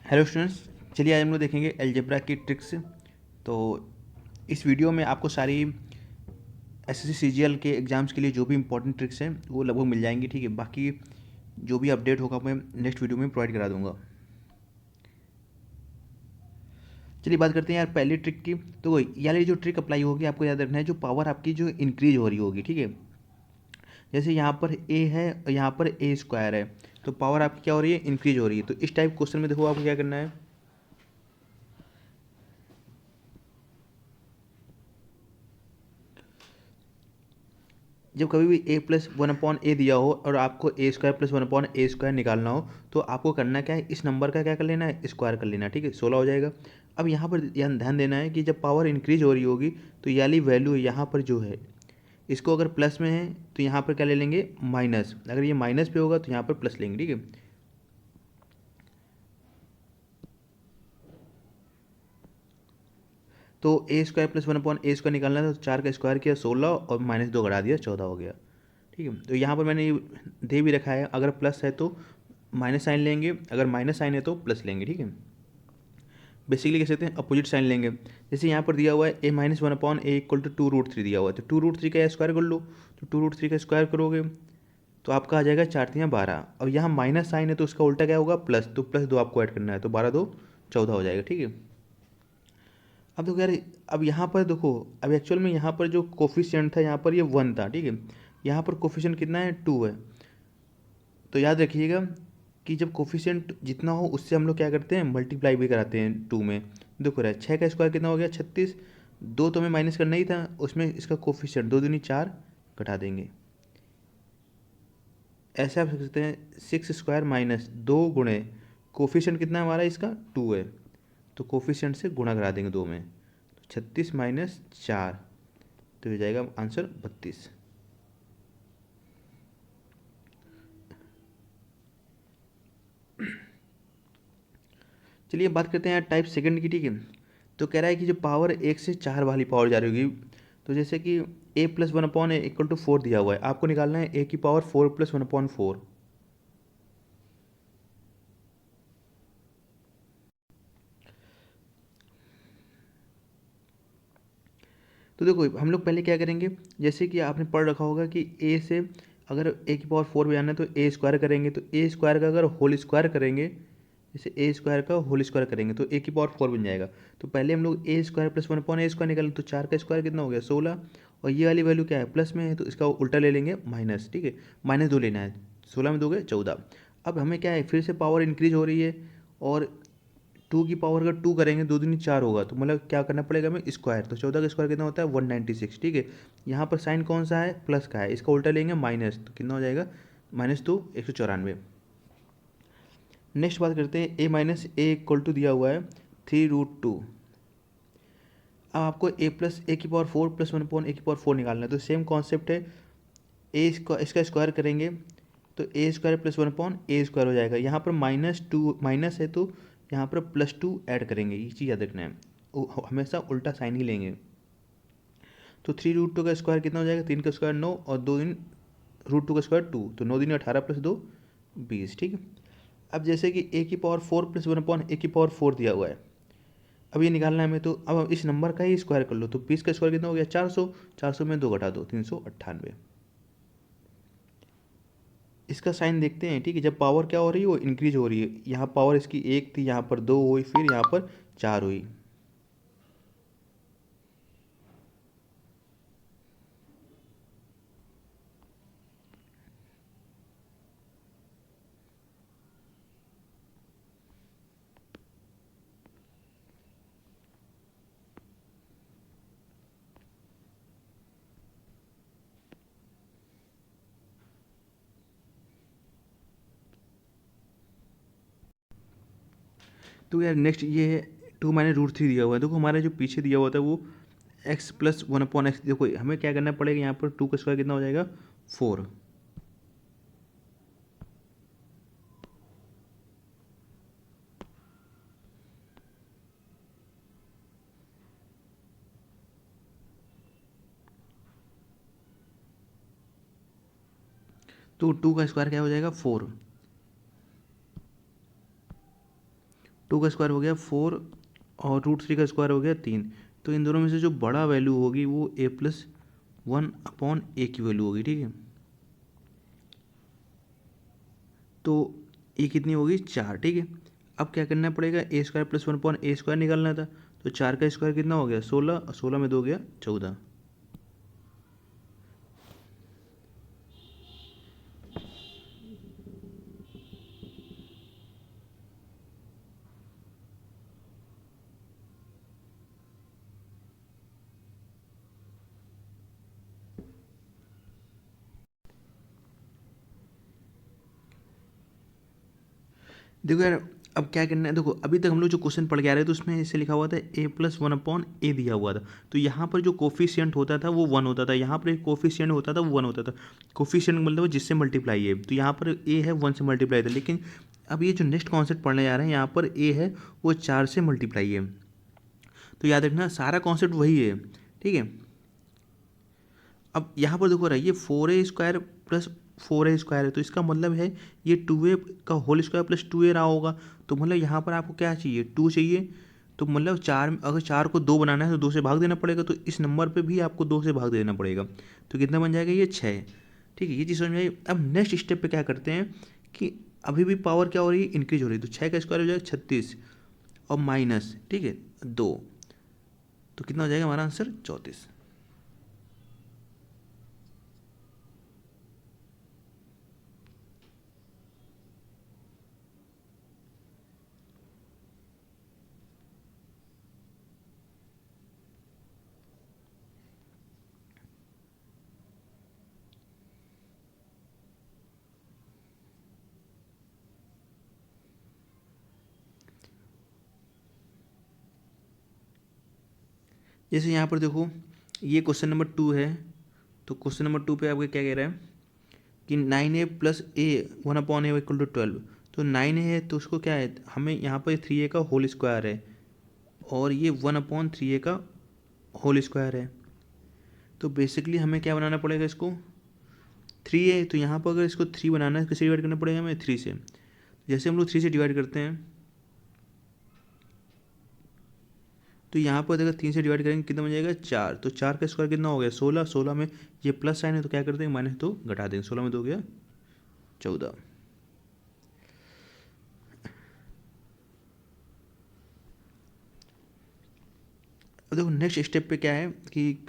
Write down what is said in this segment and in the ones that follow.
Hello students, चलिए आज हम लोग देखेंगे अलजेब्रा की ट्रिक्स। तो इस वीडियो में आपको सारी एसएससी सीजीएल के एग्ज़ाम्स के लिए जो भी इंपॉर्टेंट ट्रिक्स हैं वो लगभग मिल जाएंगी। ठीक है, बाकी जो भी अपडेट होगा मैं नेक्स्ट वीडियो में प्रोवाइड करा दूंगा। चलिए बात करते हैं यार पहली ट्रिक की। तो ये वाली जो ट्रिक अप्लाई होगी आपको याद रखना है, जो पावर आपकी जो इंक्रीज हो रही होगी। ठीक है, जैसे यहाँ पर ए है और यहाँ पर ए स्क्वायर है, तो पावर आपकी क्या हो रही है, इंक्रीज हो रही है। तो इस टाइप क्वेश्चन में देखो आपको क्या करना है, जब कभी भी ए प्लस वन अपॉन ए दिया हो और आपको ए स्क्वायर प्लस वन अपॉन ए स्क्वायर निकालना हो, तो आपको करना क्या है, इस नंबर का क्या कर लेना है, स्क्वायर कर लेना है। ठीक है, 16 हो जाएगा। अब यहाँ पर ध्यान देना है कि जब पावर इंक्रीज हो रही होगी तो ये वाली वैल्यू यहाँ पर जो है, इसको अगर प्लस में है तो यहाँ पर क्या ले लेंगे, माइनस। अगर ये माइनस पे होगा तो यहाँ पर प्लस लेंगे। ठीक है, तो a square plus one upon A square निकालना है, तो 4 का स्क्वायर किया 16 और माइनस 2 घटा दिया 14 हो गया। ठीक है, तो यहाँ पर मैंने ये दे भी रखा है, अगर प्लस है तो माइनस साइन लेंगे, अगर माइनस साइन है तो प्लस लेंगे। ठीक है, बेसिकली कह सकते हैं अपोजिट साइन लेंगे। जैसे यहाँ पर दिया हुआ है a minus one upon a equal to 2√3 दिया हुआ है, तो 2√3 का स्क्वायर कर लो। तो 2√3 का स्क्वायर करोगे तो आपका आ जाएगा 4×3 = 12। अब यहाँ माइनस साइन है तो उसका उल्टा क्या होगा, प्लस। तो प्लस 2 आपको ऐड करना है, तो 12×2 = 14 हो जाएगा। ठीक है, अब देखो यार, अब यहाँ पर देखो, अब एक्चुअल में यहाँ पर जो कोफिशिएंट था यहाँ पर ये 1 था। ठीक है, यहाँ पर कोफिशिएंट कितना है, 2 है। तो याद रखिएगा कि जब कोफिशिएंट जितना हो उससे हम लोग क्या करते हैं, मल्टीप्लाई भी कराते हैं 2 में। देखो रहा है 6 का स्क्वायर कितना हो गया, 36। 2 तो हमें माइनस करना ही था, उसमें इसका कोफिशिएंट 2×2 = 4 घटा देंगे। ऐसे आप सकते हैं 6² माइनस 2 कोफिशिएंट कितना है हमारा, इसका 2 है, तो कोफिशिएंट से गुणा करा देंगे 2 में, तो 36 - 4, तो ये जाएगा आंसर 32। चलिए बात करते हैं टाइप सेकंड की। ठीक है, तो कह रहा है कि जो पावर 1 से 4 वाली पावर जा रही होगी, तो जैसे कि a plus one upon a equal to 4 दिया हुआ है, आपको निकालना है ए की पावर 4 + 1/4। तो देखो हम लोग पहले क्या करेंगे, जैसे कि आपने पढ़ रखा होगा कि ए से अगर ए की पावर 4 भी आना है तो ए स्क्वायर करेंगे, तो ए स्क्वायर का अगर होल स्क्वायर करेंगे, जैसे ए स्क्वायर का होल स्क्वायर करेंगे तो ए की पावर 4 बन जाएगा। तो पहले हम लोग ए स्क्वायर प्लस वन अपॉन ए स्क्वायर निकालें, तो 4 का स्क्वायर कितना हो गया, 16। और ये वाली वैल्यू क्या है, प्लस में है, तो इसका उल्टा ले लेंगे, माइनस। ठीक है, -2 लेना है, 16 में 2 गए 14। अब हमें क्या है, फिर से पावर इंक्रीज हो रही है, और 2 की पावर अगर 2 करेंगे 2×2 = 4 होगा, तो मतलब क्या करना पड़ेगा हमें, स्क्वायर। तो 14 का स्क्वायर कितना होता है, 196। ठीक है, यहाँ पर साइन कौन सा है, प्लस का है, इसका उल्टा लेंगे माइनस, तो कितना हो जाएगा, -2 194। नेक्स्ट बात करते हैं ए माइनस ए इक्वल टू दिया हुआ है 3√2। अब आपको ए प्लस ए की पावर 4 + 1/4 निकालना है, तो सेम कॉन्सेप्ट है, ए इसका स्क्वायर करेंगे तो ए स्क्वायर प्लस 1/a² हो जाएगा। यहाँ पर -2 माइनस है तो यहाँ पर +2 ऐड करेंगे, ये चीज़ याद रखना है, हमेशा उल्टा साइन ही लेंगे। तो 3√2 का स्क्वायर कितना हो जाएगा, 3 का स्क्वायर 9 और 2√2 का स्क्वायर 2, तो 9×2 = 18 + 2 20। ठीक है, अब जैसे कि ए की पावर 4 + 1/a² दिया हुआ है, अब ये निकालना है हमें, तो अब इस नंबर का ही स्क्वायर कर लो, तो 20 का स्क्वायर कितना हो गया, 400। 400 में 2 घटा दो, 398। इसका साइन देखते हैं। ठीक है, जब पावर क्या हो रही है, वो इंक्रीज हो रही है, यहाँ पावर इसकी 1 थी, यहाँ पर 2 हुई, फिर यहाँ पर 4 हुई। तो यार नेक्स्ट ये है 2 - √3 दिया हुआ है। देखो हमारा जो पीछे दिया हुआ था वो x + 1/x, देखो हमें क्या करना पड़ेगा, यहाँ पर 2 का स्क्वायर कितना हो जाएगा, 4। तो 2 का स्क्वायर क्या हो जाएगा, 4। 2 का स्क्वायर हो गया 4 और √3 का स्क्वायर हो गया 3। तो इन दोनों में से जो बड़ा वैल्यू होगी वो a+1/a की वैल्यू होगी, ठीक है। तो ये कितनी होगी 4, ठीक है। अब क्या करना पड़ेगा, a² + 1/a² निकालना था। तो 4 का स्क्वायर कितना हो गया 16 और 16 में 2 गया 14। देखो यार, अब क्या करना है, देखो अभी तक हम लोग जो क्वेश्चन पढ़ के आ रहे थे तो उसमें ऐसे लिखा हुआ था a+1/a दिया हुआ था। तो यहाँ पर जो कोफिशियंट होता था वो 1 होता था, यहाँ पर एक कोफिशियंट होता था वो 1 होता था। कोफिशियंट मतलब जिससे मल्टीप्लाई है, तो यहाँ पर a है 1 से मल्टीप्लाई था। लेकिन अब ये जो नेक्स्ट कॉन्सेप्ट पढ़ने जा रहे हैं, यहाँ पर a है वो 4 से मल्टीप्लाई है। तो याद रखना सारा कॉन्सेप्ट वही है, ठीक है। अब यहाँ पर देखो रहा है ये 4a² + 4a² है, तो इसका मतलब है ये 2a का होल स्क्वायर + 2a रहा होगा। तो मतलब यहाँ पर आपको क्या चाहिए 2 चाहिए। तो मतलब 4, अगर 4 को 2 बनाना है तो 2 से भाग देना पड़ेगा, तो इस नंबर पे भी आपको 2 से भाग देना पड़ेगा। तो कितना बन जाएगा ये 6, ठीक है। ये चीज़ समझ में आई। अब नेक्स्ट स्टेप पे क्या करते हैं कि अभी भी पावर क्या हो रही है, इंक्रीज हो रही है। तो 6 का स्क्वायर हो जाएगा 36 और माइनस, ठीक है 2। तो कितना हो जाएगा हमारा आंसर 34। जैसे यहाँ पर देखो ये क्वेश्चन नंबर 2 है। तो क्वेश्चन नंबर 2 पे आपको क्या कह रहा है कि 9a + a 1/a = 12। तो 9a है तो उसको क्या है, हमें यहाँ पर 3a का होल स्क्वायर है और ये 1/3a का होल स्क्वायर है। तो बेसिकली हमें क्या बनाना पड़ेगा इसको 3a। तो यहाँ पर अगर इसको 3 बनाना है, किससे डिवाइड करना पड़ेगा हमें 3 से। जैसे हम लोग 3 से डिवाइड करते हैं तो यहाँ पर अगर 3 से डिवाइड करेंगे कितना बन जाएगा 4। तो 4 का स्क्वायर कितना हो गया 16। 16 में ये प्लस साइन है तो क्या कर देंगे -2 घटा देंगे। 16 में 2 गया 14। अब देखो नेक्स्ट स्टेप पे क्या है कि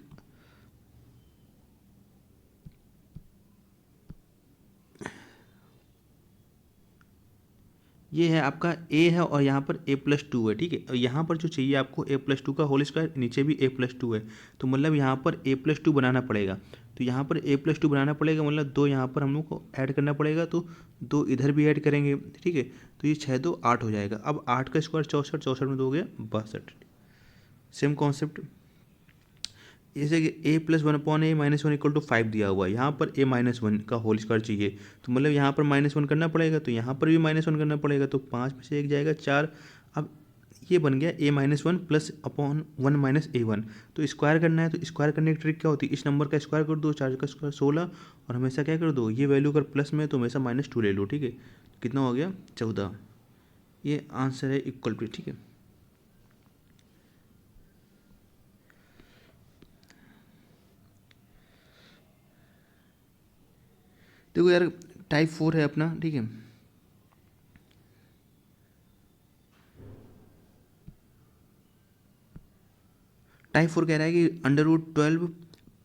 ये है आपका a है और यहाँ पर a+2 है, ठीक है। और यहाँ पर जो चाहिए आपको a+2 का होल स्क्वायर, नीचे भी a+2 है। तो मतलब यहाँ पर a+2 बनाना पड़ेगा। तो यहाँ पर a+2 बनाना पड़ेगा, मतलब 2 यहाँ पर हम लोग को ऐड करना पड़ेगा। तो 2 इधर भी ऐड करेंगे, ठीक है। तो ये 6 2 8 हो जाएगा। अब 8 का स्क्वायर 64, 64 में 2 गया 62। सेम कॉन्सेप्ट जैसे कि a+1/a - 1 = 5 दिया हुआ है, यहाँ पर a-1 का होल स्क्वायर चाहिए। तो मतलब यहाँ पर -1 करना पड़ेगा, तो यहाँ पर भी -1 करना पड़ेगा। तो 5 में से 1 जाएगा 4। अब ये बन गया a-1 + 1 - a1। तो स्क्वायर करना है, तो स्क्वायर करने की ट्रिक क्या होती है, इस नंबर का स्क्वायर कर दो, 4 का स्क्वायर 16 और हमेशा क्या कर दो, ये वैल्यू अगर प्लस में है तो हमेशा -2 ले लो, ठीक है। कितना हो गया 14। ये आंसर है इक्वल टू, ठीक है। देखो यार टाइप 4 है अपना, ठीक है। टाइप 4 कह रहा है कि √12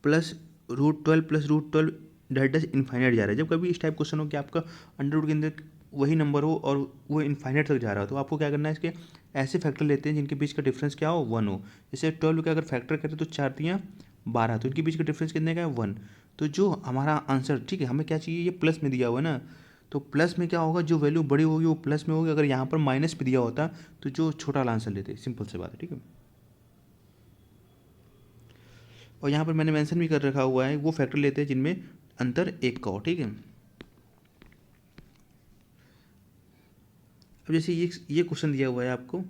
plus √12 plus √12 that is infinite जा रहा है। जब कभी इस टाइप क्वेश्चन हो कि आपका अंडर रूट के अंदर वही नंबर हो और वो इनफाइनाइट तक जा रहा हो, तो आपको क्या करना है, इसके ऐसे फैक्टर लेते हैं जिनके बीच का डिफरेंस क्या हो 1 हो। जैसे 12 का अगर फैक्टर करें तो 4 3 12, तो इनके बीच का डिफरेंस कितने का है 1। तो जो हमारा आंसर, ठीक है, हमें क्या चाहिए, ये प्लस में दिया हुआ है ना। तो प्लस में क्या होगा, जो वैल्यू बड़ी होगी वो प्लस में होगी। अगर यहाँ पर माइनस में दिया होता तो जो छोटा वाला आंसर लेते, सिंपल सी बात है, ठीक है। और यहाँ पर मैंने मेंशन भी कर रखा हुआ है, वो फैक्टर लेते हैं जिनमें अंतर 1 का हो, ठीक है। अब जैसे ये क्वेश्चन दिया हुआ है आपको,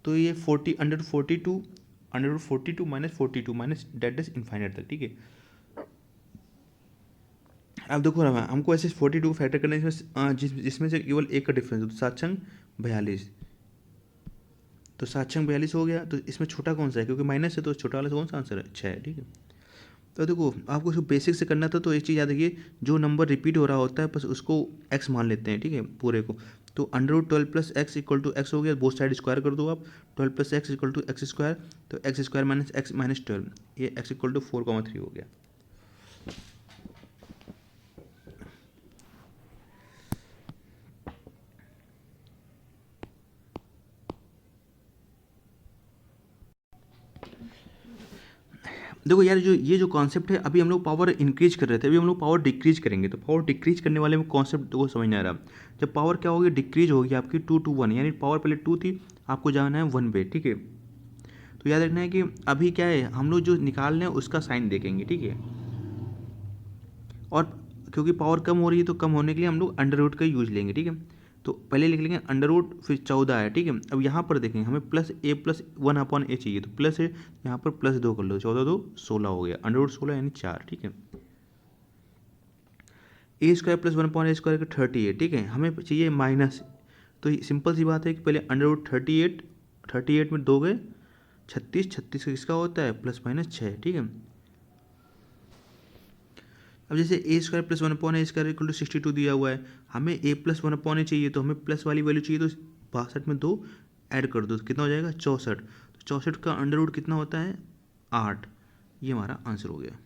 तो ये 42 minus 42 minus that is infinite तक, ठीक है। अब देखो ना हमको ऐसे 42 को फैक्टर करने जिसमें से केवल एक का डिफरेंस हो, तो 7 42। तो 7×42 हो गया। तो इसमें छोटा कौन सा है, क्योंकि माइनस है तो छोटा वाला कौन सा आंसर है, 6 है। ठीक है, तो देखो आपको इसको बेसिक से करना था, तो एक चीज़ याद रखिए, जो नंबर रिपीट हो रहा होता है बस उसको एक्स मान लेते हैं। ठीक है, पूरे को। तो under root 12 plus x equal to x हो गया, बोथ साइड स्क्वायर कर दो आप। 12 plus x equal to x square, तो x square minus x minus 12, ये एक्स इक्वल टू 4,3 हो गया। देखो यार, जो ये जो कॉन्सेप्ट है, अभी हम लोग पावर इंक्रीज कर रहे थे, अभी हम लोग पावर डिक्रीज करेंगे, तो पावर डिक्रीज करने वाले में कॉन्सेप्ट को समझ नहीं आ रहा। जब पावर क्या होगी, डिक्रीज होगी आपकी 2 to 1, यानी पावर पहले 2 थी, आपको जाना है 1 पे। ठीक है, तो याद रखना है कि अभी क्या है, हम लोग जो निकाल रहे हैं उसका साइन देखेंगे। ठीक है, और क्योंकि पावर कम हो रही है तो कम होने के लिए हम लोग अंडर रूट का यूज लेंगे। ठीक है, तो पहले लिख लेंगे अंडर रूट, फिर 14 है। ठीक है, अब यहाँ पर देखेंगे हमें +a+1/a चाहिए, तो प्लस है, यहाँ पर +2 कर लो, 14 2 16 हो गया, अंडर रूट 16 यानी 4। ठीक है, a² + 1/a² का 30 है। ठीक है, हमें चाहिए माइनस, तो सिंपल सी बात है कि पहले अंडर रूट 38 में 2 गए 36, 36 किसका होता है, +-6। ठीक है, अब जैसे a² + 1/a² इक्वल टू 62 दिया हुआ है, हमें a + 1/a चाहिए, तो हमें प्लस वाली वैल्यू चाहिए, तो 62 में 2 ऐड कर दो, तो कितना हो जाएगा 64। तो 64 का अंडर रूट कितना होता है, 8। ये हमारा आंसर हो गया।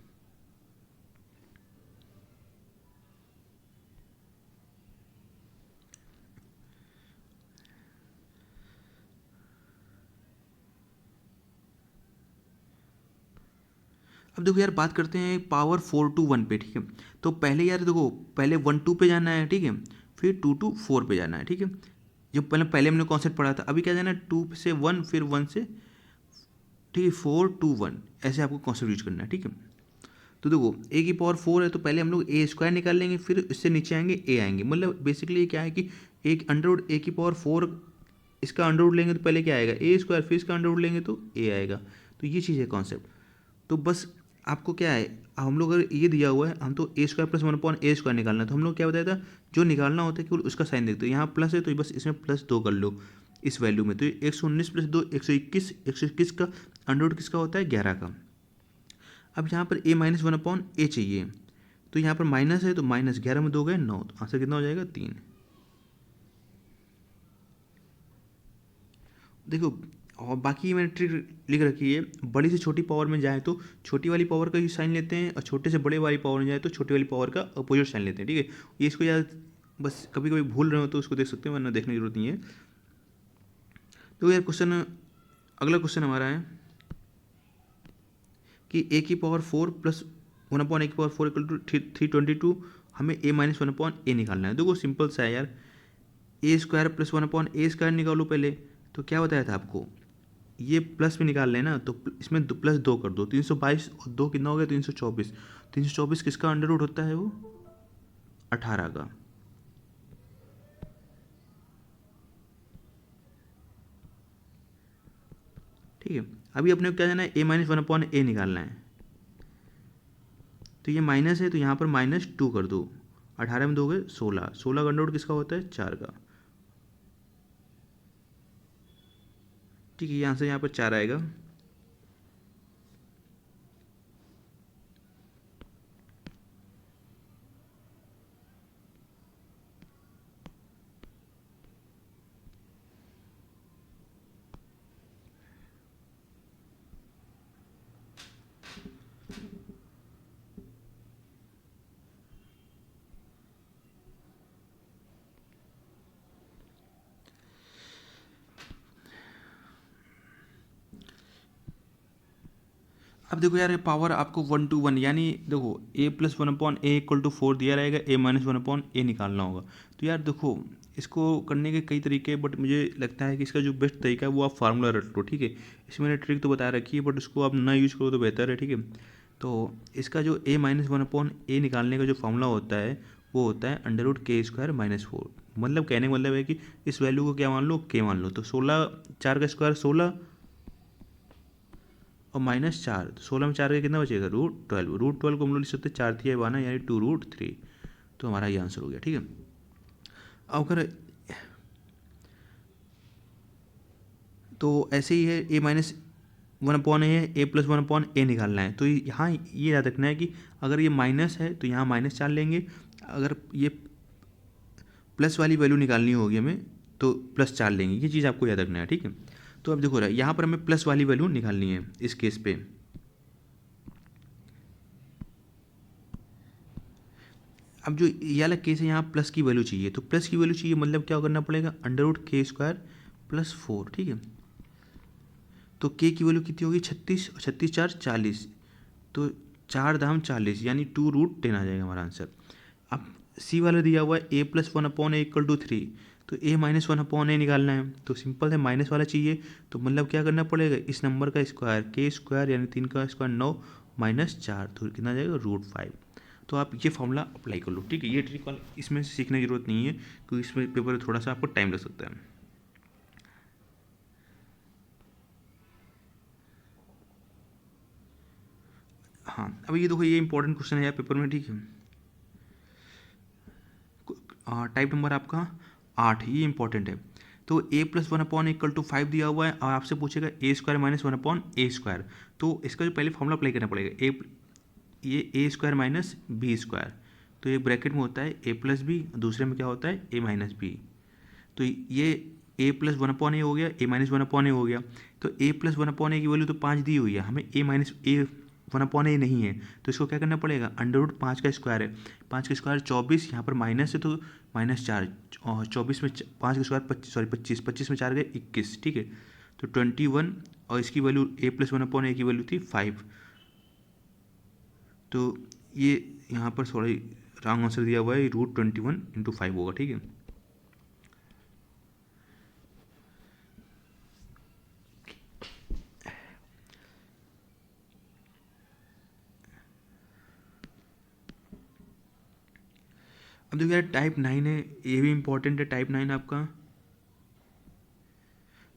अब देखो यार, बात करते हैं पावर 4 to 1 पे। ठीक है, तो पहले यार देखो, पहले 1 2 पे जाना है। ठीक है, फिर 2 to 4 पे जाना है। ठीक है, जो पहले पहले हमने कॉन्सेप्ट पढ़ा था, अभी क्या जाना है, 2 से 1, फिर 1 से, ठीक है, 4 to 1, ऐसे आपको कॉन्सेप्ट यूज करना है। ठीक है, तो देखो a⁴ है, तो पहले हम लोग a² निकाल लेंगे, फिर इससे नीचे आएंगे a आएंगे, मतलब बेसिकली क्या है कि एक अंडर रूट a⁴, इसका अंडर रूट लेंगे तो पहले क्या आएगा, a², फिर इसका अंडर रूट लेंगे तो a आएगा। तो ये चीज़ है कॉन्सेप्ट। तो बस आपको क्या है, हम लोग अगर ये दिया हुआ है, हम तो a² + 1/a² निकालना है, तो हम लोग क्या बताया था, जो निकालना होता है केवल उसका साइन देखते हो। यहाँ प्लस है तो बस इसमें +2 कर लो इस वैल्यू में, तो 119 + 2 121, 121 का अंडर रूट किसका होता है, 11 का। अब यहाँ पर a-1/a चाहिए, तो यहाँ पर माइनस है, तो -11 में 2 गए 9, तो आंसर कितना हो जाएगा, 3। देखो, और बाकी मैंने ट्रिक लिख रखी है, बड़ी से छोटी पावर में जाए तो छोटी वाली पावर का ही साइन लेते हैं, और छोटे से बड़े वाली पावर में जाए तो छोटी वाली पावर का अपोजिट साइन लेते हैं। ठीक है, ये इसको याद, बस कभी कभी भूल रहे हो तो उसको देख सकते हैं, वरना देखने की जरूरत नहीं है। तो यार क्वेश्चन, अगला क्वेश्चन हमारा है कि a⁴ + 1/a⁴ इक्वल टू 322, हमें a-1/a निकालना है। देखो सिंपल सा है यार, a² + 1/a² निकालो पहले। तो क्या बताया था आपको, ये प्लस में निकाल लेना, तो इसमें +2 कर दो, 322 और 2 कितना हो गया, 324। 324 किसका अंडर रूट होता है, वो 18 का। ठीक है, अभी अपने को क्या जाना है, a-1/a निकालना है, तो ये माइनस है, तो यहाँ पर -2 कर दो, 18 में 2 गए 16, 16 का अंडर रूट किसका होता है, 4 का। ठीक है, यहाँ से यहाँ पर 4 आएगा। अब देखो यार, ये पावर आपको 1 to 1, यानी देखो a + 1/a = 4 दिया रहेगा, a-1/a निकालना होगा। तो यार देखो, इसको करने के कई तरीके, बट मुझे लगता है कि इसका जो बेस्ट तरीका है वो आप फार्मूला रट लो। ठीक है, इसमें मैंने ट्रिक तो बता रखी है, बट उसको आप ना यूज़ करो तो बेहतर है। ठीक है, तो इसका जो a-1/a निकालने का जो फार्मूला होता है, वो होता है √k² - 4। मतलब कहने का मतलब है कि इस वैल्यू को क्या मान लो, k मान लो, तो 16, 4 का स्क्वायर 16 और -4, तो 16 में 4 का कितना बचेगा, √12। √12 को हम लोग लिख सकते हैं 4 तिया 12, यानी 2√3। तो हमारा ये आंसर हो गया। ठीक है, अब अगर तो ऐसे ही है, ए माइनस वन अपॉन ए है, ए प्लस वन अपॉन ए निकालना है। तो यहाँ ये याद रखना है कि अगर ये माइनस है तो यहाँ -4 लेंगे, अगर ये प्लस वाली वैल्यू निकालनी होगी हमें तो +4 लेंगे। ये चीज़ आपको याद रखना है, ठीक है। तो अब देखो रहा यहाँ पर हमें प्लस वाली वैल्यू निकालनी है इस केस पे। अब जो ये वाला केस है यहाँ प्लस की वैल्यू चाहिए, तो प्लस की वैल्यू चाहिए मतलब क्या करना पड़ेगा, √k² + 4, ठीक है। तो k की वैल्यू कितनी होगी 36, 36 4 40, तो 4 दाम 40 यानी 2√10 आ जाएगा हमारा आंसर। अब सी वाला दिया हुआ है a + 1/a = 3, तो a - 1/a निकालना है, तो सिंपल है माइनस वाला चाहिए, तो मतलब क्या करना पड़ेगा, इस नंबर का स्क्वायर k² यानी 3 का स्क्वायर 9 -4, तो कितना आ जाएगा √5। तो आप ये फॉर्मूला अप्लाई कर लो, ठीक है। ये ट्रिक वाला इसमें सीखने की जरूरत नहीं है, क्योंकि इसमें पेपर में थोड़ा सा आपको टाइम लग सकता है। हाँ, अब ये देखो, ये इंपॉर्टेंट क्वेश्चन है यार पेपर में, ठीक है। टाइप नंबर आपका 8, ये इंपॉर्टेंट है। तो a + 1/a = 5 दिया हुआ है और आपसे पूछेगा a² - 1/a², तो इसका जो पहले फॉर्मूला अप्लाई करना पड़ेगा, ये a² - b², तो ये ब्रैकेट में होता है a + b, दूसरे में क्या होता है a - b, तो ये a + 1/a हो गया, a - 1/a हो गया। तो a + 1/a की वैल्यू तो 5 दी हुई है, हमें a - 1/a नहीं है, तो इसको क्या करना पड़ेगा, √5 का स्क्वायर है, 5 का स्क्वायर 24, यहाँ पर माइनस है तो -4, और 24 में 5 का स्क्वायर 25, 25 में 4 गए 21, ठीक है। तो 21, और इसकी वैल्यू a + 1/a की वैल्यू थी 5, तो ये यहाँ पर सॉरी रॉन्ग आंसर दिया हुआ है, √21 × 5 होगा, ठीक है। अब देखो यार टाइप 9 है, ये भी इंपॉर्टेंट है टाइप 9 आपका।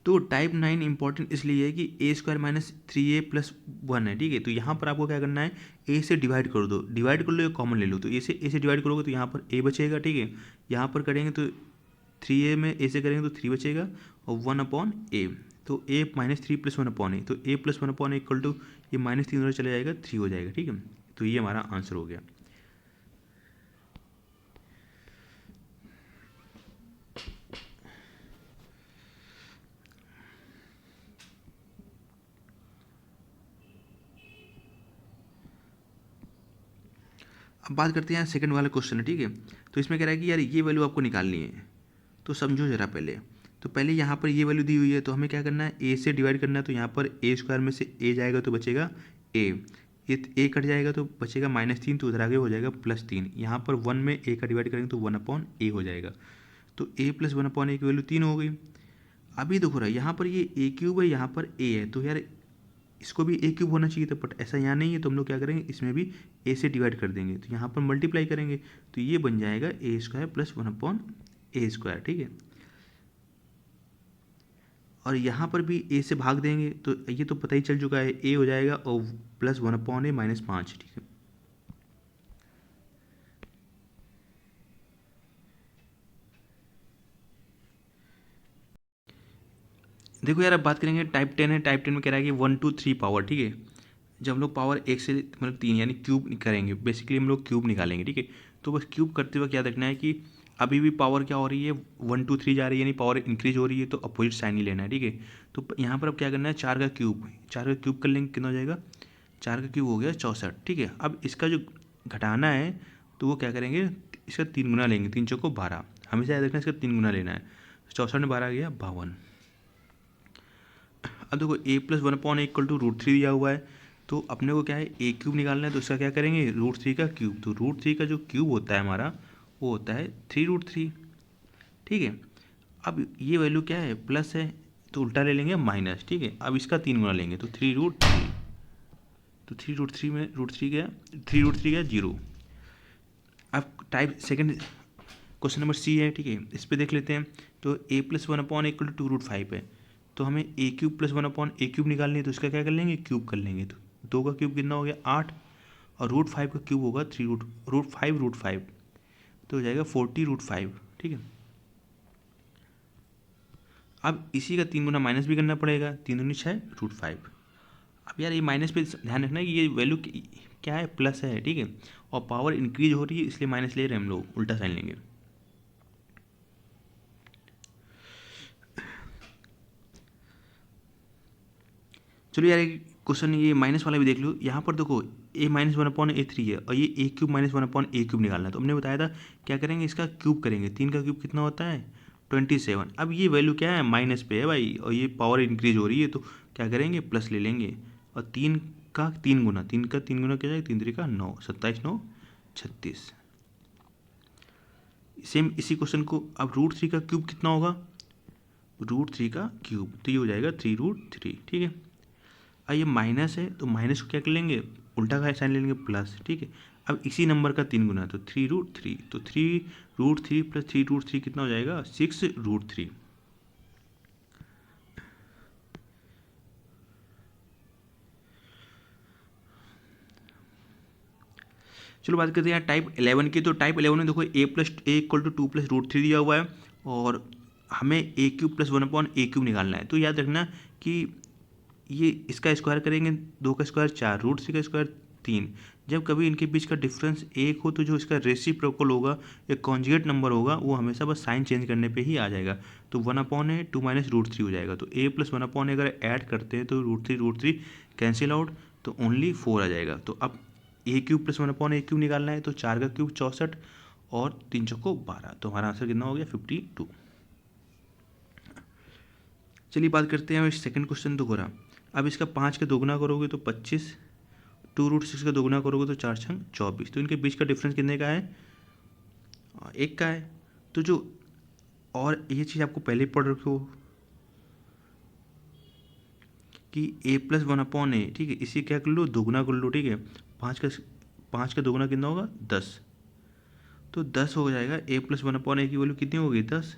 तो टाइप 9 इंपॉर्टेंट इसलिए है कि a² - 3a + 1 है, ठीक है। तो यहाँ पर आपको क्या करना है, a से डिवाइड कर दो, डिवाइड कर लो या कॉमन ले लो, तो a से डिवाइड करोगे तो यहाँ पर a बचेगा, ठीक है। यहाँ पर करेंगे तो 3a में a से करेंगे तो 3 बचेगा, और 1/a, तो a - 3 + 1/a, तो a + 1/a = ये -3 उधर चले जाएगा, 3 हो जाएगा, ठीक है। तो ये हमारा आंसर हो गया। अब बात करते हैं सेकंड वाला क्वेश्चन है, ठीक है। तो इसमें कह रहा है कि यार ये वैल्यू आपको निकालनी है, तो समझो जरा पहले। तो पहले यहाँ पर ये वैल्यू दी हुई है, तो हमें क्या करना है, a से डिवाइड करना है, तो यहाँ पर a² में से a जाएगा तो बचेगा a, ये a कट जाएगा तो बचेगा -3, तो उधर आगे हो जाएगा +3, यहाँ पर 1 में a का डिवाइड करेंगे तो 1/a हो जाएगा, तो a + 1/a की वैल्यू 3 हो गई। अभी देखो रहा यहाँ पर ये a³ है, यहाँ पर a है, तो यार इसको भी a³ होना चाहिए था, बट ऐसा यहाँ नहीं है, तो हम लोग क्या करेंगे, इसमें भी a से डिवाइड कर देंगे, तो यहाँ पर मल्टीप्लाई करेंगे, तो ये बन जाएगा a² + 1/a², ठीक है। और यहाँ पर भी a से भाग देंगे, तो ये तो पता ही चल चुका है, a हो जाएगा और +1/a -5, ठीक है। देखो यार अब बात करेंगे टाइप 10 है, टाइप 10 में कह रहा है कि 1 2 3 पावर, ठीक है। जब हम लोग पावर 1 से मतलब 3 यानी क्यूब करेंगे, बेसिकली हम लोग क्यूब निकालेंगे, ठीक है। तो बस क्यूब करते वक्त याद रखना है कि अभी भी पावर क्या हो रही है, 1 2 3 जा रही है, यानी पावर इंक्रीज हो रही है, तो अपोजिट साइन ही लेना है, ठीक है। तो यहाँ पर अब क्या करना है, 4 का क्यूब कर लेंगे, कितना हो जाएगा, 4 का क्यूब हो गया 64, ठीक है। अब इसका जो घटाना है, तो वो क्या करेंगे, इसका 3 गुना लेंगे, 3 चौको 12, हमेशा याद रखना है इसका 3 गुना लेना है, 64 में 12 आ गया 52। अब देखो a + 1/a = √3 दिया हुआ है, तो अपने को क्या है a³ निकालना है, तो इसका क्या करेंगे, √3 का क्यूब, तो √3 का जो क्यूब होता है हमारा वो होता है 3√3, ठीक है। अब ये वैल्यू क्या है, प्लस है, तो उल्टा ले लेंगे माइनस, ठीक है। अब इसका 3 गुना लेंगे तो 3√3, तो 3√3 में √3 गया, 3√3 गया 0। अब type second question number C है, ठीक है, इस पर देख लेते हैं। तो a + 1/a = 2√5 है, तो हमें a³ + 1/a³ निकालनी है, तो इसका क्या कर लेंगे, क्यूब कर लेंगे, तो 2 का क्यूब कितना हो गया 8, और √5 का क्यूब होगा 3√5, तो हो जाएगा 40√5, ठीक है। अब इसी का 3 गुना माइनस भी करना पड़ेगा, 3 दूनी 6 √5। अब यार ये माइनस पे ध्यान रखना कि ये वैल्यू क्या है, प्लस है, ठीक है, और पावर इंक्रीज हो रही है इसलिए माइनस ले रहे हैं हम लोग, उल्टा साइन लेंगे। चलो यार एक क्वेश्चन ये माइनस वाला भी देख लो। यहाँ पर देखो a-1/a3 है और ये a³ - 1/a³ निकालना है। तो हमने बताया था क्या करेंगे, इसका क्यूब करेंगे। 3 का क्यूब कितना होता है 27। अब ये वैल्यू क्या है, माइनस पे है भाई, और ये पावर इंक्रीज हो रही है तो क्या करेंगे, प्लस ले लेंगे। और 3 का 3 गुना, 3 का 3 गुना क्या जाएगा, 3 3 का 9, 27 9 36। सेम इसी क्वेश्चन को अब √3 का क्यूब कितना होगा, √3 का क्यूब, तो ये हो जाएगा 3√3, ठीक है। अब ये माइनस है तो माइनस को क्या कर लेंगे, उल्टा का साइन ले लेंगे, प्लस, ठीक है। अब इसी नंबर का 3 गुना तो 3√3, तो 3√3 + 3√3 कितना हो जाएगा, 6√3। चलो बात करते हैं यहाँ टाइप 11 की। तो टाइप 11 में देखो a = 2 + √3 दिया हुआ है और हमें a³ + 1/a³ निकालना है। तो याद रखना कि ये इसका स्क्वायर करेंगे, 2 का स्क्वायर 4, √3 का स्क्वायर 3। जब कभी इनके बीच का डिफरेंस 1 हो तो जो इसका रेसिप्रोकल होगा, एक कॉन्जुगेट नंबर होगा, वो हमेशा बस साइन चेंज करने पे ही आ जाएगा। तो 1/a 2 - √3 हो जाएगा। तो a + 1/a अगर ऐड करते हैं तो √3 कैंसिल आउट, तो ओनली 4 आ जाएगा। तो अब a³ + 1/a³ निकालना है, तो 4 का क्यूब 64 और 3 चौको 12, तो हमारा आंसर कितना हो गया, 52। चलिए बात करते हैं सेकंड क्वेश्चन दोबारा। अब इसका 5 का दोगुना करोगे तो 25, 2√6 का दोगुना करोगे तो 4 छंग 24। तो इनके बीच का डिफरेंस कितने का है, 1 का है। तो जो, और ये चीज़ आपको पहले पढ़ रखो कि a + 1/a, ठीक है, इसी क्या कर लो, दोगुना कर लो, ठीक है। 5 का दोगुना कितना होगा, 10। तो 10 हो जाएगा, a + 1/a की वैल्यू कितनी होगी, 10।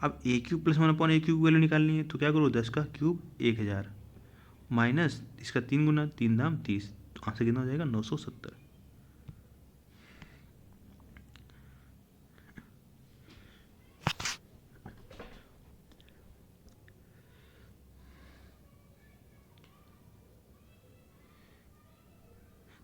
अब a³ + 1/a³ की वैल्यू निकालनी है, तो क्या करो, 10 का क्यूब 1000 माइनस इसका 3 गुना, 3 दाम 30, तो आंसर कितना हो जाएगा, 970।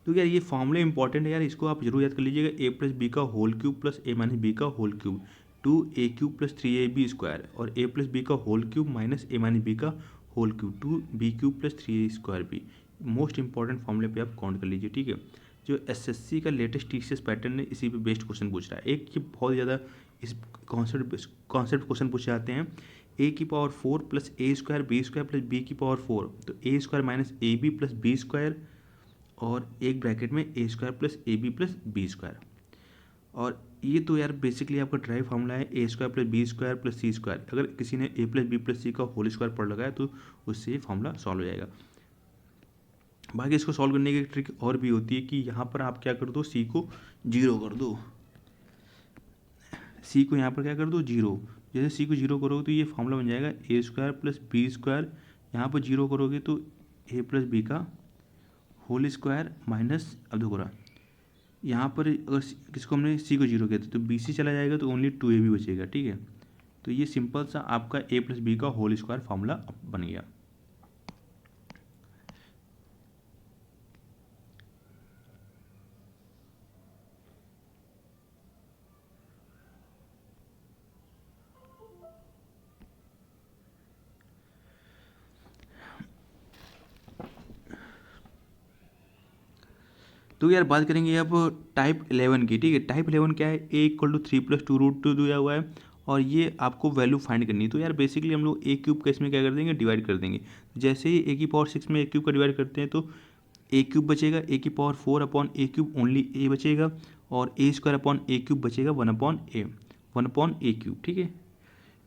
तो यार ये फॉर्मूले इंपॉर्टेंट है यार, इसको आप जरूर याद कर लीजिएगा। a + b का होल क्यूब + a - b का होल क्यूब, 2a³ + 3ab² और a + b का whole cube minus a - b का whole cube, 2b³ + 3a²b। Most important फॉर्मूले पे आप काउंट कर लीजिए, ठीक है। जो एसएससी का लेटेस्ट टीसीएस पैटर्न है, इसी पे बेस्ड क्वेश्चन पूछ रहा है। एक ये बहुत ज़्यादा इस कॉन्सेप्ट क्वेश्चन पूछे जाते हैं। a⁴ + a² b² + b⁴, तो a² - ab + b² और एक ब्रैकेट में a² + ab + b²। और ये तो यार बेसिकली आपका ड्राइव फार्मूला है, a² + b² + c²। अगर किसी ने a + b + c का होल स्क्वायर पढ़ लगा है तो उससे ये फार्मूला सॉल्व हो जाएगा। बाकी इसको सॉल्व करने की ट्रिक और भी होती है कि यहाँ पर आप क्या कर दो, c को 0 कर दो, c को यहाँ पर क्या कर दो, 0। जैसे c को 0 करोगे तो ये फार्मूला बन जाएगा a² + b²। यहाँ पर 0 करोगे तो a + b का होल स्क्वायर माइनस, अब देखो रहा यहाँ पर अगर किसको हमने c को 0 किया था तो bc चला जाएगा, तो ओनली 2ab बचेगा, ठीक है। तो ये सिंपल सा आपका a + b का होल स्क्वायर फार्मूला बन गया। तो यार बात करेंगे अब टाइप 11 की, ठीक है। टाइप 11 क्या है, a = 3 + 2√2 दिया हुआ है और ये आपको वैल्यू फाइंड करनी है। तो यार बेसिकली हम लोग a³ का इसमें क्या कर देंगे, डिवाइड कर देंगे। जैसे ही a⁴ में a³ का डिवाइड करते हैं तो a³ बचेगा, a⁴/a³ ओनली a बचेगा और a² बचेगा 1/a, 1/a³, ठीक है।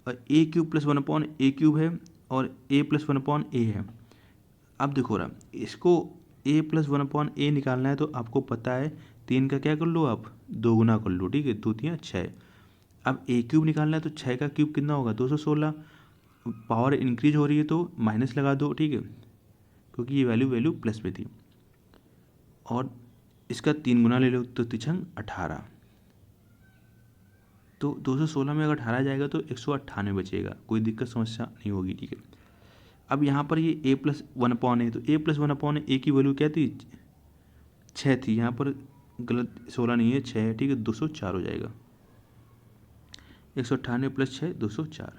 और a³ + 1/a³ है और a + 1/a है। अब देखो रहा इसको a + 1/a निकालना है, तो आपको पता है 3 का क्या कर लो, आप दोगुना कर लो, ठीक है, 2 3 6। अब a³ निकालना है तो 6 का क्यूब कितना होगा, 216। पावर इंक्रीज हो रही है तो माइनस लगा दो, ठीक है, क्योंकि ये वैल्यू प्लस में थी। और इसका 3 गुना ले लो तो 3 × 18। तो 216 में अगर 18 जाएगा तो 198 बचेगा, कोई दिक्कत समस्या नहीं होगी, ठीक है। अब यहाँ पर ये a प्लस 1/a, तो a प्लस 1/a की वैल्यू क्या थी, 6 थी, यहाँ पर गलत 16 नहीं है 6 है, ठीक है, 204 हो जाएगा, 198 प्लस 6 204।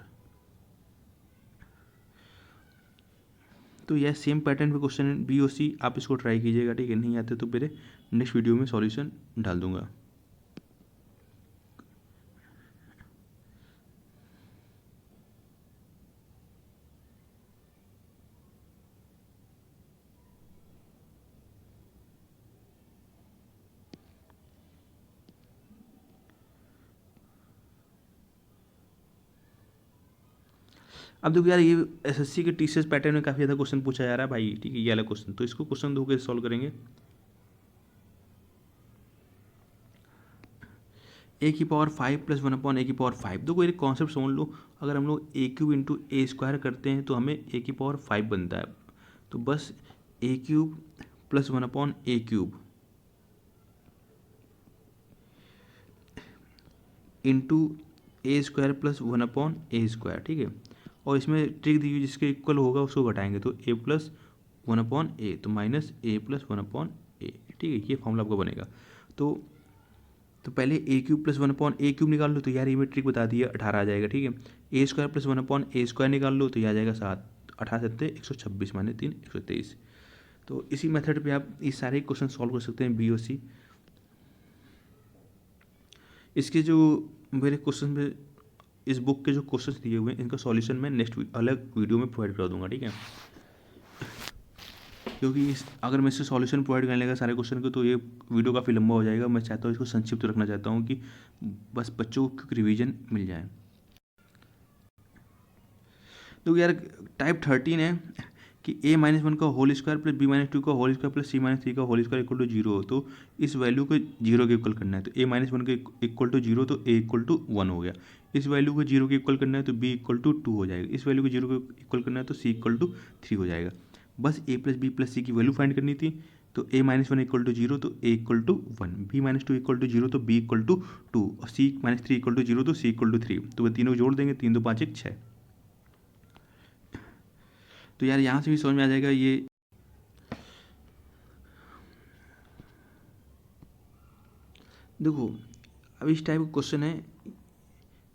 तो यह सेम पैटर्न पे क्वेश्चन बी और सी, आप इसको ट्राई कीजिएगा, ठीक है। नहीं आते तो मेरे नेक्स्ट वीडियो में सॉल्यूशन डाल दूंगा। अब देखो यार, ये एसएससी के टीसीएस पैटर्न में काफ़ी ज़्यादा क्वेश्चन पूछा जा रहा है भाई, ठीक है, ये वाला क्वेश्चन, तो इसको क्वेश्चन दो के सॉल्व करेंगे। ए की पावर 5 प्लस 1/a की पावर 5, देखो ये कॉन्सेप्ट समझ लो, अगर हम लोग ए क्यूब इंटू ए स्क्वायर करते हैं तो हमें ए की पावर 5 बनता है, तो बस a cube plus 1/a cube into a square plus 1/a square, ठीक है। और इसमें ट्रिक दी हुई, जिसके इक्वल होगा उसको घटाएंगे, तो a प्लस 1/a, तो माइनस a प्लस 1/a, ठीक है, ये फॉर्मूला आपको बनेगा। तो पहले ए क्यूब प्लस 1/a क्यूब निकाल लो, तो यार ये मैं ट्रिक बता दिया, 18 आ जाएगा, ठीक है। ए स्क्वायर प्लस 1/a स्क्वायर निकाल लो, तो ये आ जाएगा 7, 18 7 126 माइनस 3 123। तो इसी मेथड पे आप इस सारे क्वेश्चन सॉल्व कर सकते हैं, बी और सी। इसके जो मेरे क्वेश्चन में इस बुक के जो क्वेश्चंस दिए हुए हैं, इनका सॉल्यूशन मैं नेक्स्ट अलग वीडियो में प्रोवाइड कर दूंगा, ठीक है। क्योंकि अगर मैं इससे सॉल्यूशन प्रोवाइड करने लगा सारे क्वेश्चन को, तो ये वीडियो काफ़ी लंबा हो जाएगा। मैं चाहता हूँ इसको संक्षिप्त रखना चाहता हूँ, कि बस बच्चों को रिवीजन मिल जाए। तो यार टाइप 13 है कि a-1 का होल स्क्वायर प्लस b-2 का होल स्क्वायर प्लस c-3 का होल स्क्वायर इक्वल टू 0 हो, तो इस वैल्यू को 0 के इक्वल करना है। तो a-1 के इक्वल टू 0, तो a इक्वल टू 1 हो गया। इस वैल्यू को 0 के इक्वल करना है, तो b इक्वल टू 2 हो जाएगा। इस वैल्यू को 0 के इक्वल करना है, तो c इक्वल टू 3 हो जाएगा। बस a प्लस b प्लस c की वैल्यू फाइंड करनी थी। तो a-1 इक्वल टू 0, तो a equal to 1, b-2 equal to 0, तो b इक्वल टू 2, और c-3 इक्वल टू 0, तो c इक्वल टू 3। तो वह तीनों जोड़ देंगे, 3 2 5 1 6। तो यार यहाँ से भी समझ में आ जाएगा ये। देखो अब इस टाइप का क्वेश्चन है,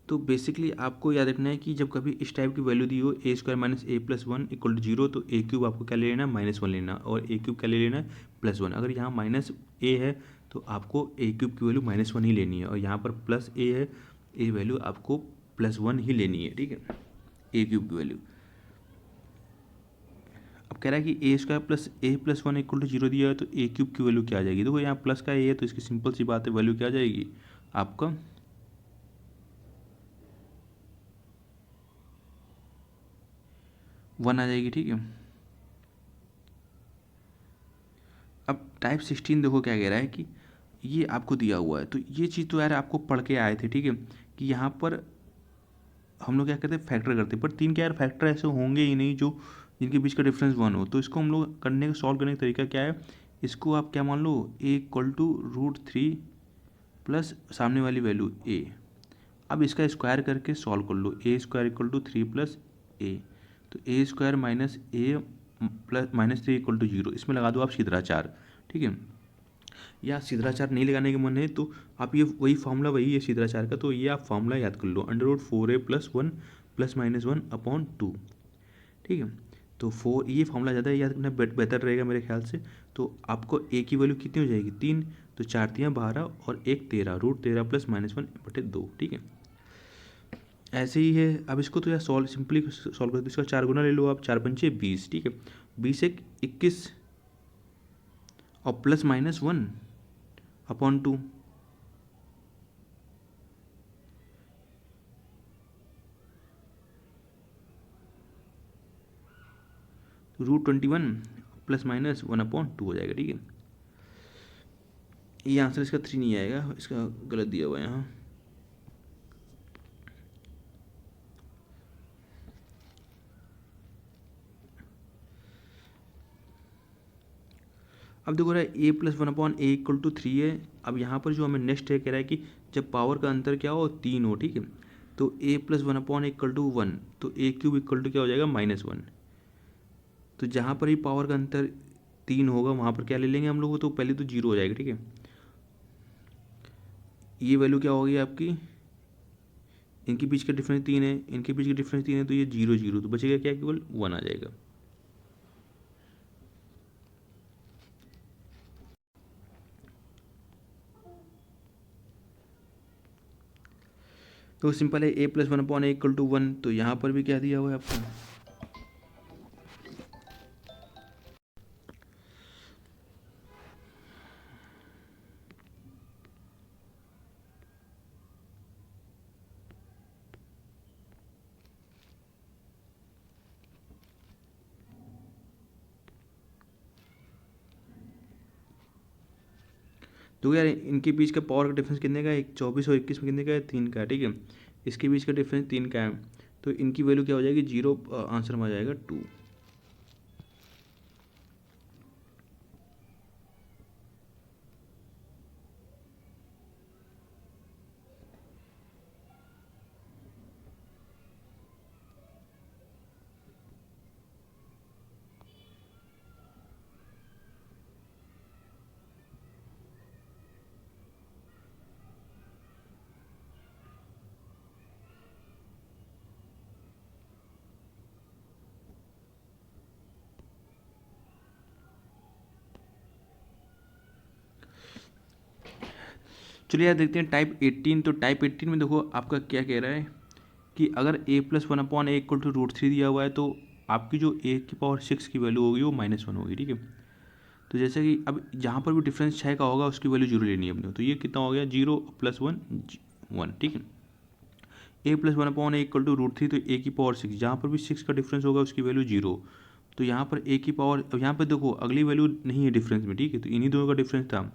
तो बेसिकली आपको याद रखना है कि जब कभी इस टाइप की वैल्यू दी हो a square minus a plus 1 equal to 0, तो ए क्यूब आपको क्या ले लेना है, -1 लेना, और ए क्यूब क्या ले लेना है, +1। अगर यहाँ माइनस ए है तो आपको ए क्यूब की वैल्यू -1 ही लेनी है, और यहाँ पर प्लस ए है, ए वैल्यू आपको +1 ही लेनी है, ठीक है, ए क्यूब की वैल्यू। अब कह रहा है कि a square plus a plus 1 equal to 0 दिया है, तो ए क्यूब की वैल्यू क्या आ जाएगी। देखो यहाँ प्लस का ए है, तो इसकी सिंपल सी बात है, वैल्यू क्या आ जाएगी आपका 1 आ जाएगी, ठीक है। अब टाइप 16 देखो क्या कह रहा है कि ये आपको दिया हुआ है, तो ये चीज़ तो यार आपको पढ़ के आए थे, ठीक है, कि यहाँ पर हम लोग क्या करते हैं, फैक्टर करते हैं, पर 3 के यार फैक्टर ऐसे होंगे ही नहीं जो जिनके बीच का डिफरेंस 1 हो। तो इसको हम लोग करने का, सॉल्व करने का तरीका क्या है, इसको आप क्या मान लो, a इक्वल टू √3 प्लस सामने वाली वैल्यू a। अब इसका स्क्वायर करके सॉल्व कर लो, a square equal to 3 plus a, तो a square minus a plus -3 equal to 0। इसमें लगा दो आप सिद्धाचार, ठीक है। या सिद्धाचार नहीं लगाने के मन है तो आप ये वही फार्मूला वही है सिद्धाचार का, तो ये आप फार्मूला याद कर लो, √4a + 1 + -1/2, ठीक है। तो 4, ये फार्मूला ज़्यादा याद करना बेहतर रहेगा मेरे ख्याल से। तो आपको a की वैल्यू कितनी हो जाएगी, 3, तो 4 3 12 और 1 13, √13 + -1/2, ठीक है। ऐसे ही है। अब इसको तो यार सिंपली सॉल्व कर दो, इसका 4 गुना ले लो आप, 4 पंचे 20, ठीक है, 20 1 21 और प्लस -1/2, √21 प्लस -1/2 हो जाएगा, ठीक है। ये आंसर इसका 3 नहीं आएगा, इसका गलत दिया हुआ है यहाँ। अब देखो रहा है a plus one upon a equal to 3 है। अब यहाँ पर जो हमें नेक्स्ट है कह रहा है कि जब पावर का अंतर क्या हो 3 हो, ठीक है, तो a plus one upon equal to 1, तो ए क्यूब इक्वल टू क्या हो जाएगा -1। तो जहाँ पर ही पावर का अंतर 3 होगा वहाँ पर क्या ले लेंगे हम लोग, तो पहले तो 0 हो जाएगा, ठीक है। ये वैल्यू क्या होगी आपकी, इनके बीच का डिफरेंस 3 है, इनके बीच का डिफरेंस 3 है, तो ये 0 0, तो बचेगा क्या, केवल 1 आ जाएगा। तो सिंपल है, a plus one upon a equal to 1, तो यहाँ पर भी क्या दिया हुआ है आपका, तो यार इनके बीच का पावर का डिफरेंस कितने का है, 24 और 21 में कितने का है, 3 का है, ठीक है। इसके बीच का डिफरेंस 3 का है, तो इनकी वैल्यू क्या हो जाएगी, 0, आंसर में आ जाएगा 2। चलिए यार देखते हैं टाइप 18। तो टाइप 18 में देखो आपका क्या कह रहा है कि अगर a plus one upon a equal to √3 दिया हुआ है, तो आपकी जो ए की पावर 6 की वैल्यू होगी वो -1 होगी, ठीक है। तो जैसे कि अब जहाँ पर भी डिफरेंस 6 का होगा उसकी वैल्यू 0 लेनी है अपने, तो ये कितना हो गया, 0 + 1 1, ठीक है। A plus one upon a equal to √3, तो ए की पावर 6, जहाँ पर भी 6 का डिफरेंस होगा उसकी वैल्यू 0। तो यहाँ पर ए की पावर, अब यहाँ पर देखो अगली वैल्यू नहीं है डिफरेंस में, ठीक है, तो इन्हीं दोनों का डिफरेंस था।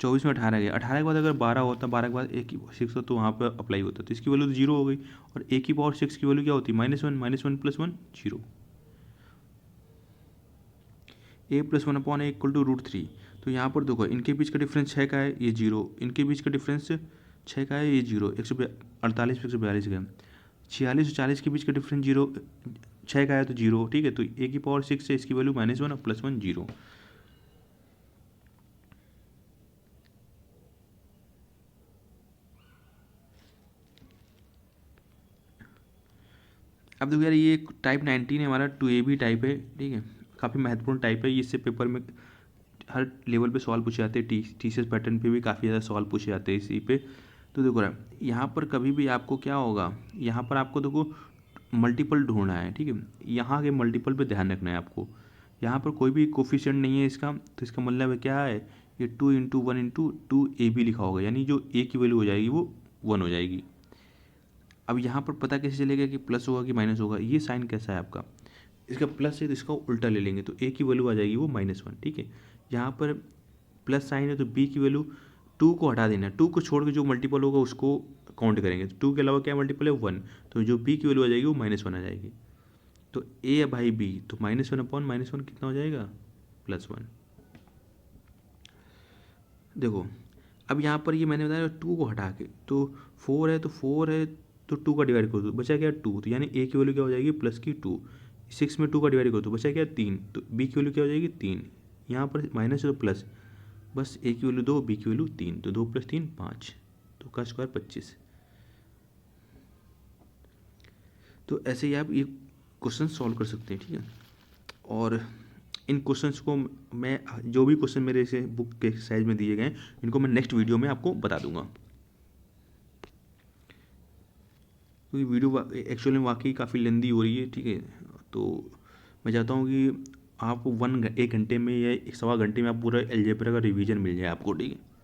24 में 18 गया, 18 के बाद अगर 12 होता, 12 के बाद ए की 6 होता, तो वहाँ पर अप्लाई होता, तो इसकी वैल्यू तो 0 हो गई। और ए की पावर 6 की वैल्यू क्या होती है, -1, -1 + 1 0। A plus one upon a equal to √3, तो यहाँ पर देखो इनके बीच का डिफरेंस 6 का है, ये 0, इनके बीच का डिफरेंस 6 का है, ये 0, 148 142 का, 46 और 40 के बीच का डिफरेंस 0, 6 का है तो 0, ठीक है। तो ए की पावर 6 है, इसकी वैल्यू -1 और +1 0। अब देखो यार ये टाइप 19 है हमारा, 2AB टाइप है, ठीक है, काफ़ी महत्वपूर्ण टाइप है। इससे पेपर में हर लेवल पे सवाल पूछे जाते हैं, TCS पैटर्न पे भी काफ़ी ज़्यादा सवाल पूछे जाते हैं इसी पे। तो देखो रहा यहाँ पर कभी भी आपको क्या होगा, यहाँ पर आपको देखो मल्टीपल ढूंढना है, ठीक है। यहाँ के मल्टीपल पे ध्यान रखना है आपको। यहाँ पर कोई भी कोफिशिएंट नहीं है इसका, तो इसका मतलब है क्या है, ये 2 × 1 × 2AB लिखा होगा, यानी जो ए की वैल्यू हो जाएगी वो 1 हो जाएगी। अब यहाँ पर पता कैसे चलेगा कि प्लस होगा कि माइनस होगा, ये साइन कैसा है आपका, इसका प्लस है तो इसका उल्टा ले लेंगे, तो ए की वैल्यू आ जाएगी वो -1, ठीक है। यहाँ पर प्लस साइन है तो बी की वैल्यू 2 को हटा देना, 2 को छोड़ के जो मल्टीपल होगा उसको काउंट करेंगे, तो 2 के अलावा क्या मल्टीपल है 1, तो जो बी की वैल्यू आ जाएगी वो -1 आ जाएगी। तो ए बाई बी, तो -1 अपॉन -1 कितना हो जाएगा, +1। देखो अब यहाँ पर ये मैंने बताया 2 को हटा के, तो 4 है तो 4 है तो 2 का डिवाइड कर दो, बचा क्या 2, तो यानी ए की वैल्यू क्या हो जाएगी +2। 6 में 2 का डिवाइड कर दो, बचा क्या 3, तो बी की वैल्यू क्या हो जाएगी 3। यहाँ पर माइनस है तो प्लस, बस ए की वैल्यू 2, बी की वैल्यू 3, तो 2 + 3 5, तो का स्क्वायर 25। तो ऐसे ही आप ये क्वेश्चन सॉल्व कर सकते हैं, ठीक है। और इन क्वेश्चंस को मैं, जो भी क्वेश्चन मेरे से बुक के एक्सरसाइज में दिए गए हैं, इनको मैं नेक्स्ट वीडियो में आपको बता दूंगा, क्योंकि वीडियो एक्चुअली में वाकई काफ़ी लेंदी हो रही है, ठीक है। तो मैं चाहता हूँ कि आपको 1 घंटे में या 1.25 घंटे में आप पूरा अलजेब्रा का रिवीजन मिल जाए आपको, ठीक है।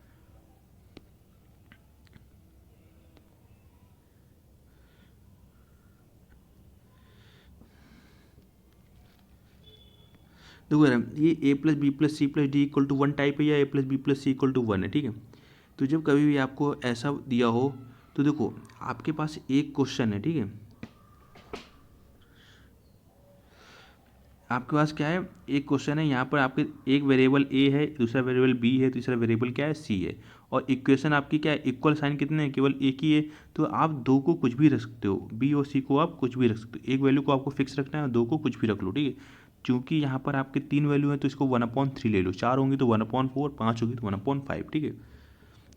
देखो यार ये a + b + c + d = 1 type है, या a + b + c = 1 है, ठीक है। तो जब कभी भी आपको ऐसा दिया हो, तो देखो आपके पास एक क्वेश्चन है, ठीक है, आपके पास क्या है, एक क्वेश्चन है यहाँ पर आपके एक वेरिएबल ए है, दूसरा वेरिएबल बी है, तीसरा वेरिएबल क्या है, सी है, और इक्वेशन आपकी क्या है, इक्वल साइन कितने हैं, केवल एक ही है। तो आप दो को कुछ भी रख सकते हो, बी और सी को आप कुछ भी रख सकते हो, एक वैल्यू को आपको फिक्स रखना है और दो को कुछ भी रख लो, ठीक है। चूँकि यहाँ पर आपके तीन वैल्यू हैं तो इसको 1/3 ले लो, चार होंगी तो 1/4, पाँच होगी तो 1/5, ठीक है।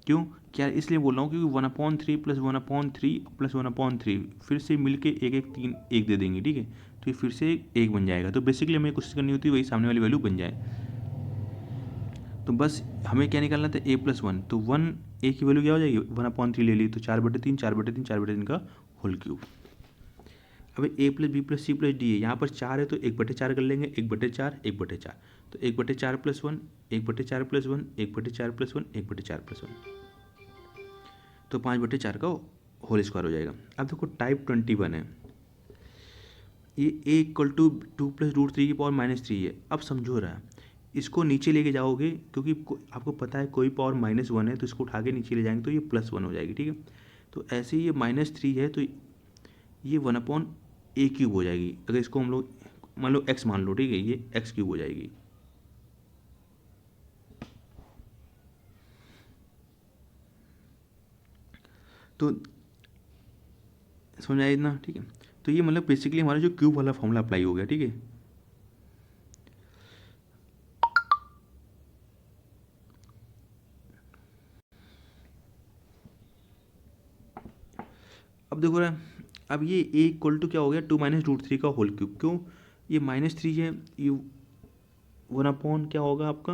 क्यों, क्या इसलिए बोल रहा हूँ क्योंकि 1/3 प्लस 1/3 प्लस 1/3 फिर से मिलके एक एक तीन एक दे देंगे, ठीक है। तो ये फिर से एक बन जाएगा। तो बेसिकली हमें कोशिश करनी होती है वही सामने वाली वैल्यू बन जाए। तो बस हमें क्या निकालना था, a+1, तो 1 a की वैल्यू क्या हो जाएगी, 1/3 ले ली तो 4/3, 4/3, 4/3 का होल क्यूब। अब a plus b plus c plus d है, यहाँ पर 4 है तो 1/4 कर लेंगे, 1/4, 1/4, तो 1/4 प्लस 1, 1/4 प्लस 1, 1/4 प्लस 1, 1/4 प्लस 1, तो 5/4 का होल स्क्वायर हो जाएगा। अब देखो टाइप 21 है, ये a = 2 + √3 है। अब समझो रहा है, इसको नीचे लेके जाओगे क्योंकि आपको पता है कोई पावर -1 है तो इसको उठा के नीचे ले जाएंगे तो ये +1 हो जाएगी, ठीक है। तो ऐसे ही ये -3 है तो ये 1/a³ हो जाएगी। अगर इसको हम लोग मान लो x मान लो, ठीक है, ये x³ हो जाएगी। तो समझ आया इतना, ठीक है। तो ये मतलब बेसिकली हमारा जो क्यूब वाला फॉर्मूला अप्लाई हो गया, ठीक है। अब देखो रहा, अब ये a = क्या हो गया, 2 - √3 का होल क्यूब। क्यों, ये -3 है, ये 1/ क्या होगा आपका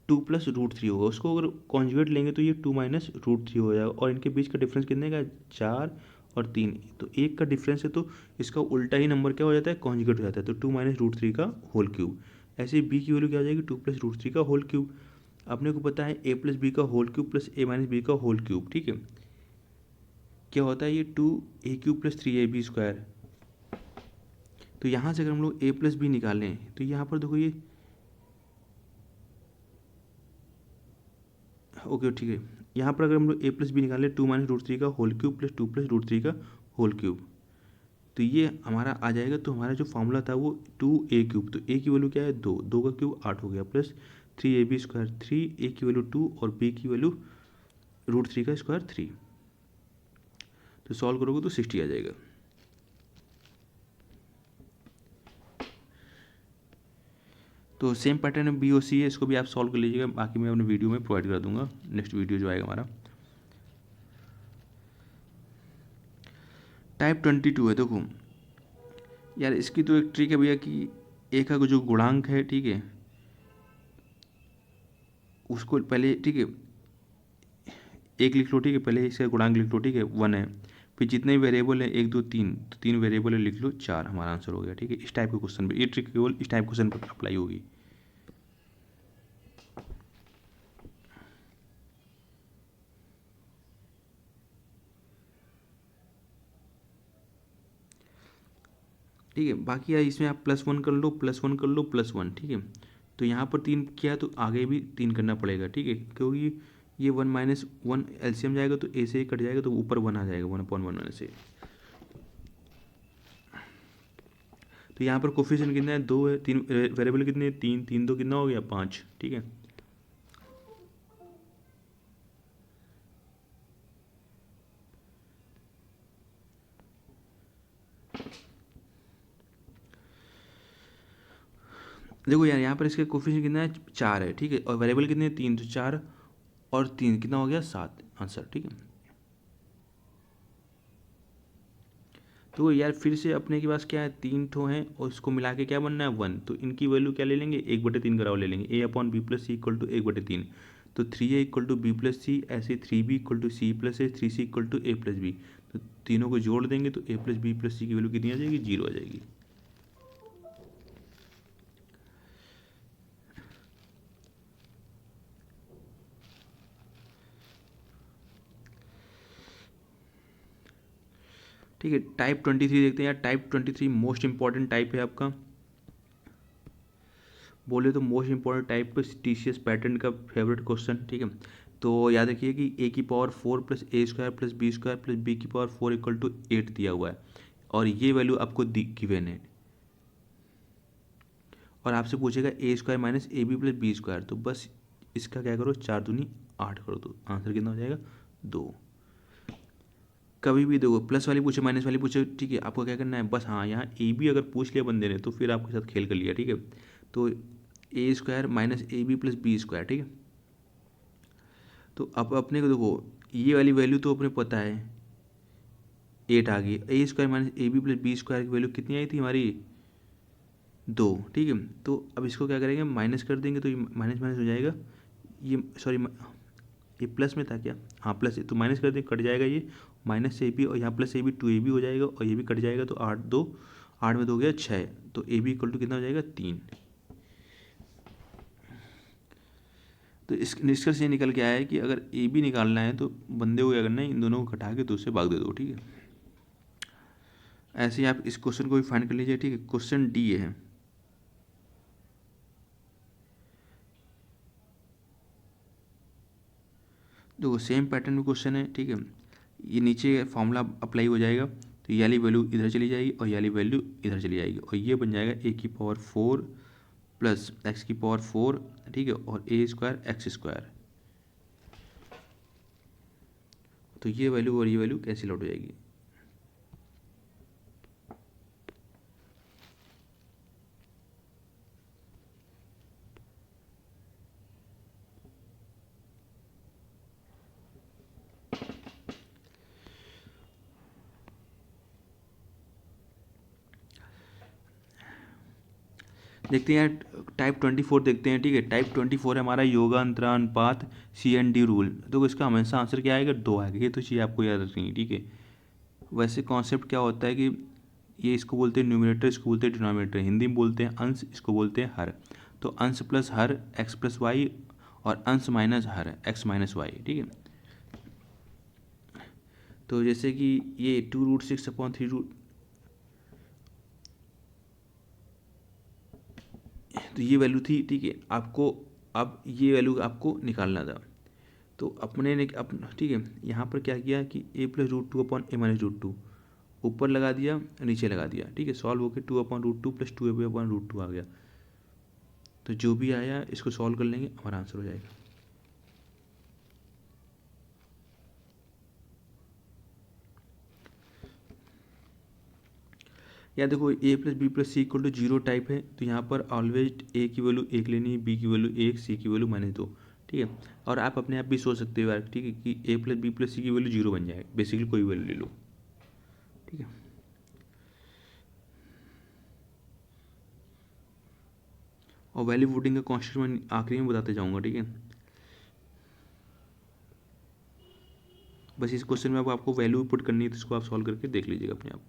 2 + √3 होगा। उसको अगर कॉन्जुगेट लेंगे तो ये 2 - √3 हो जाएगा, और इनके बीच का डिफरेंस कितने का, 4 और 3, तो एक का डिफरेंस है तो इसका उल्टा ही नंबर क्या हो जाता है, कॉन्जुगेट हो जाता है, तो 2 - √3 का होल क्यूब। ऐसे बी की वैल्यू क्या हो जाएगी, 2 + √3 का होल क्यूब। अपने को पता है a + b का whole cube plus a - b का होल क्यूब, ठीक है। क्या होता है ये 2a³ + 3ab²। तो यहाँ से अगर हम लोग a + b निकालें तो यहाँ पर देखो ये ओके, ठीक है। यहाँ पर अगर हम लोग a + b निकालें, 2 - √3 का होल क्यूब प्लस 2 + √3 का होल क्यूब, तो ये हमारा आ जाएगा। तो हमारा जो फॉर्मूला था वो 2a³, तो a की वैल्यू क्या है, 2, 2 का क्यूब 8 हो गया, प्लस 3ab², 3, a की वैल्यू 2 और b की वैल्यू √3 का स्क्वायर 3। तो सॉल्व करोगे तो 60 आ जाएगा। तो सेम पैटर्न में बी और सी है, इसको भी आप सॉल्व कर लीजिएगा, बाकी मैं अपने वीडियो में प्रोवाइड कर दूंगा, नेक्स्ट वीडियो जो आएगा हमारा। टाइप 22 है, देखो यार इसकी तो एक ट्रिक है भैया कि ए का जो गुणांक है, ठीक है, उसको पहले, ठीक है, एक लिख लो, ठीक है, पहले इसका गुणांक लिख लो, ठीक है, 1 है। फिर जितने वेरिएबल है 1 2 3, तो 3 वेरिएबल है, लिख लो 4, हमारा आंसर हो गया, ठीक है। इस टाइप के क्वेश्चन पे ये ट्रिक केवल इस टाइप क्वेश्चन पर अप्लाई होगी। ठीक है, बाकी यार इसमें आप +1 कर लो, +1 कर लो, +1, ठीक है। तो यहाँ पर 3 किया तो आगे भी 3 करना पड़ेगा, ठीक है, क्योंकि ये 1 - 1 एलसीएम जाएगा तो ए से कट जाएगा तो ऊपर 1 आ जाएगा, 1/1 से। तो यहाँ पर कोफिशिएंट कितना है, 2 है, 3 वेरिएबल कितने हैं, 3, 3 2 कितना हो गया, 5, ठीक है। देखो यार यहाँ पर इसके कोफिशिएंट कितना है, 4 है, ठीक है, और वेरिएबल कितने हैं, 3, तो 4 और 3 कितना हो गया, 7 आंसर, ठीक है। तो यार फिर से अपने के पास क्या है, 3 ठो हैं और इसको मिला के क्या बनना है, 1, तो इनकी वैल्यू क्या ले लेंगे, 1/3 का राव ले लेंगे, a/b + c = 1/3, तो 3a = b+c, ऐसे 3b = c+a, 3c = a+b, तो तीनों को जोड़ देंगे तो a+b+c की वैल्यू कितनी आ जाएगी, 0 आ जाएगी। ठीक है, टाइप 23 देखते हैं यार। टाइप 23 मोस्ट इंपॉर्टेंट टाइप है आपका, बोले तो most important type TCS pattern का फेवरेट क्वेश्चन, ठीक है। तो याद रखिए कि a⁴ + a² + b² + b⁴ = 8 दिया हुआ है और ये वैल्यू आपको गिवन है। और आपसे पूछेगा a square minus a b plus b square, तो बस इसका क्या करो, 4 दूनी 8 कर दो, आंसर कितना हो जाएगा 2। कभी भी देखो प्लस वाली पूछे माइनस वाली पूछे, ठीक है, आपको क्या करना है बस, हाँ यहाँ ए बी अगर पूछ लिया बंदे ने तो फिर आपके साथ खेल कर लिया, ठीक है। तो a square minus a b plus b square, ठीक है। तो अब अपने को देखो ये वाली वैल्यू तो अपने पता है 8 आ गई, a square minus a b plus b square की वैल्यू कितनी आई थी हमारी 2, ठीक है। तो अब इसको क्या करेंगे, माइनस कर देंगे, तो ये माइनस माइनस हो जाएगा, ये सॉरी ये प्लस में था क्या, हाँ प्लस, तो माइनस कर देंगे कट जाएगा ये, माइनस ए बी और यहाँ प्लस ए बी 2ab हो जाएगा, और ये भी कट जाएगा, तो 8 में 2 गया 6, तो ए बी इक्वल टू कितना हो जाएगा 3। तो इस निष्कर्ष ये निकल के आया है कि अगर ए बी निकालना है तो बंदे को क्या करना है, इन दोनों को घटा के 2 से भाग दे दो, ठीक है। ऐसे ही आप इस क्वेश्चन को भी फाइंड कर लीजिए, ठीक है। क्वेश्चन डी है, देखो सेम पैटर्न में क्वेश्चन है, ठीक है। ये नीचे फॉर्मूला अप्लाई हो जाएगा, तो ये वाली वैल्यू इधर चली जाएगी और ये वाली वैल्यू इधर चली जाएगी, और ये बन जाएगा ए की पावर 4 प्लस एक्स की पावर 4, ठीक है, और ए स्क्वायर एक्स स्क्वायर। तो ये वैल्यू और ये वैल्यू कैंसिल आउट हो जाएगी। देखते हैं यार टाइप 24 देखते हैं, ठीक है। टाइप 24 है हमारा योगा अंतरा अनुपात CND रूल। तो इसका हमेशा आंसर क्या आएगा, 2 आएगा, ये तो चीज़ आपको याद रखनी है, ठीक है। वैसे कॉन्सेप्ट क्या होता है कि ये इसको बोलते हैं न्यूमरेटर, इसको बोलते हैं डिनोमिनेटर, हिंदी में बोलते हैं अंश, इसको बोलते हैं हर। तो अंश प्लस हर एक्स प्लस वाई, और अंश माइनस हर एक्स माइनस वाई, ठीक है। तो जैसे कि ये 2√6/3 तो ये वैल्यू थी, ठीक है। आपको अब ये वैल्यू आपको निकालना था, तो अपने ने ठीक है, यहाँ पर क्या किया कि a+√2/a-√2 ऊपर लगा दिया नीचे लगा दिया, ठीक है। सॉल्व होकर 2/√2 + 2ab/√2 आ गया। तो जो भी आया इसको सॉल्व कर लेंगे, हमारा आंसर हो जाएगा। या देखो a + b + c = 0 टाइप है, तो यहाँ पर ऑलवेज a की वैल्यू 1 लेनी है, b की वैल्यू 1, c की वैल्यू -2, ठीक है। और आप अपने आप भी सोच सकते हो यार, ठीक है, कि a + b + c की वैल्यू 0 बन जाए, बेसिकली कोई वैल्यू ले लो, ठीक है। और वैल्यू पुटिंग का कॉन्सेप्ट मैं आखिरी में बताते जाऊँगा, ठीक है। बस इस क्वेश्चन में अब आपको वैल्यू पुट करनी है, तो इसको आप सॉल्व करके देख लीजिएगा अपने आप।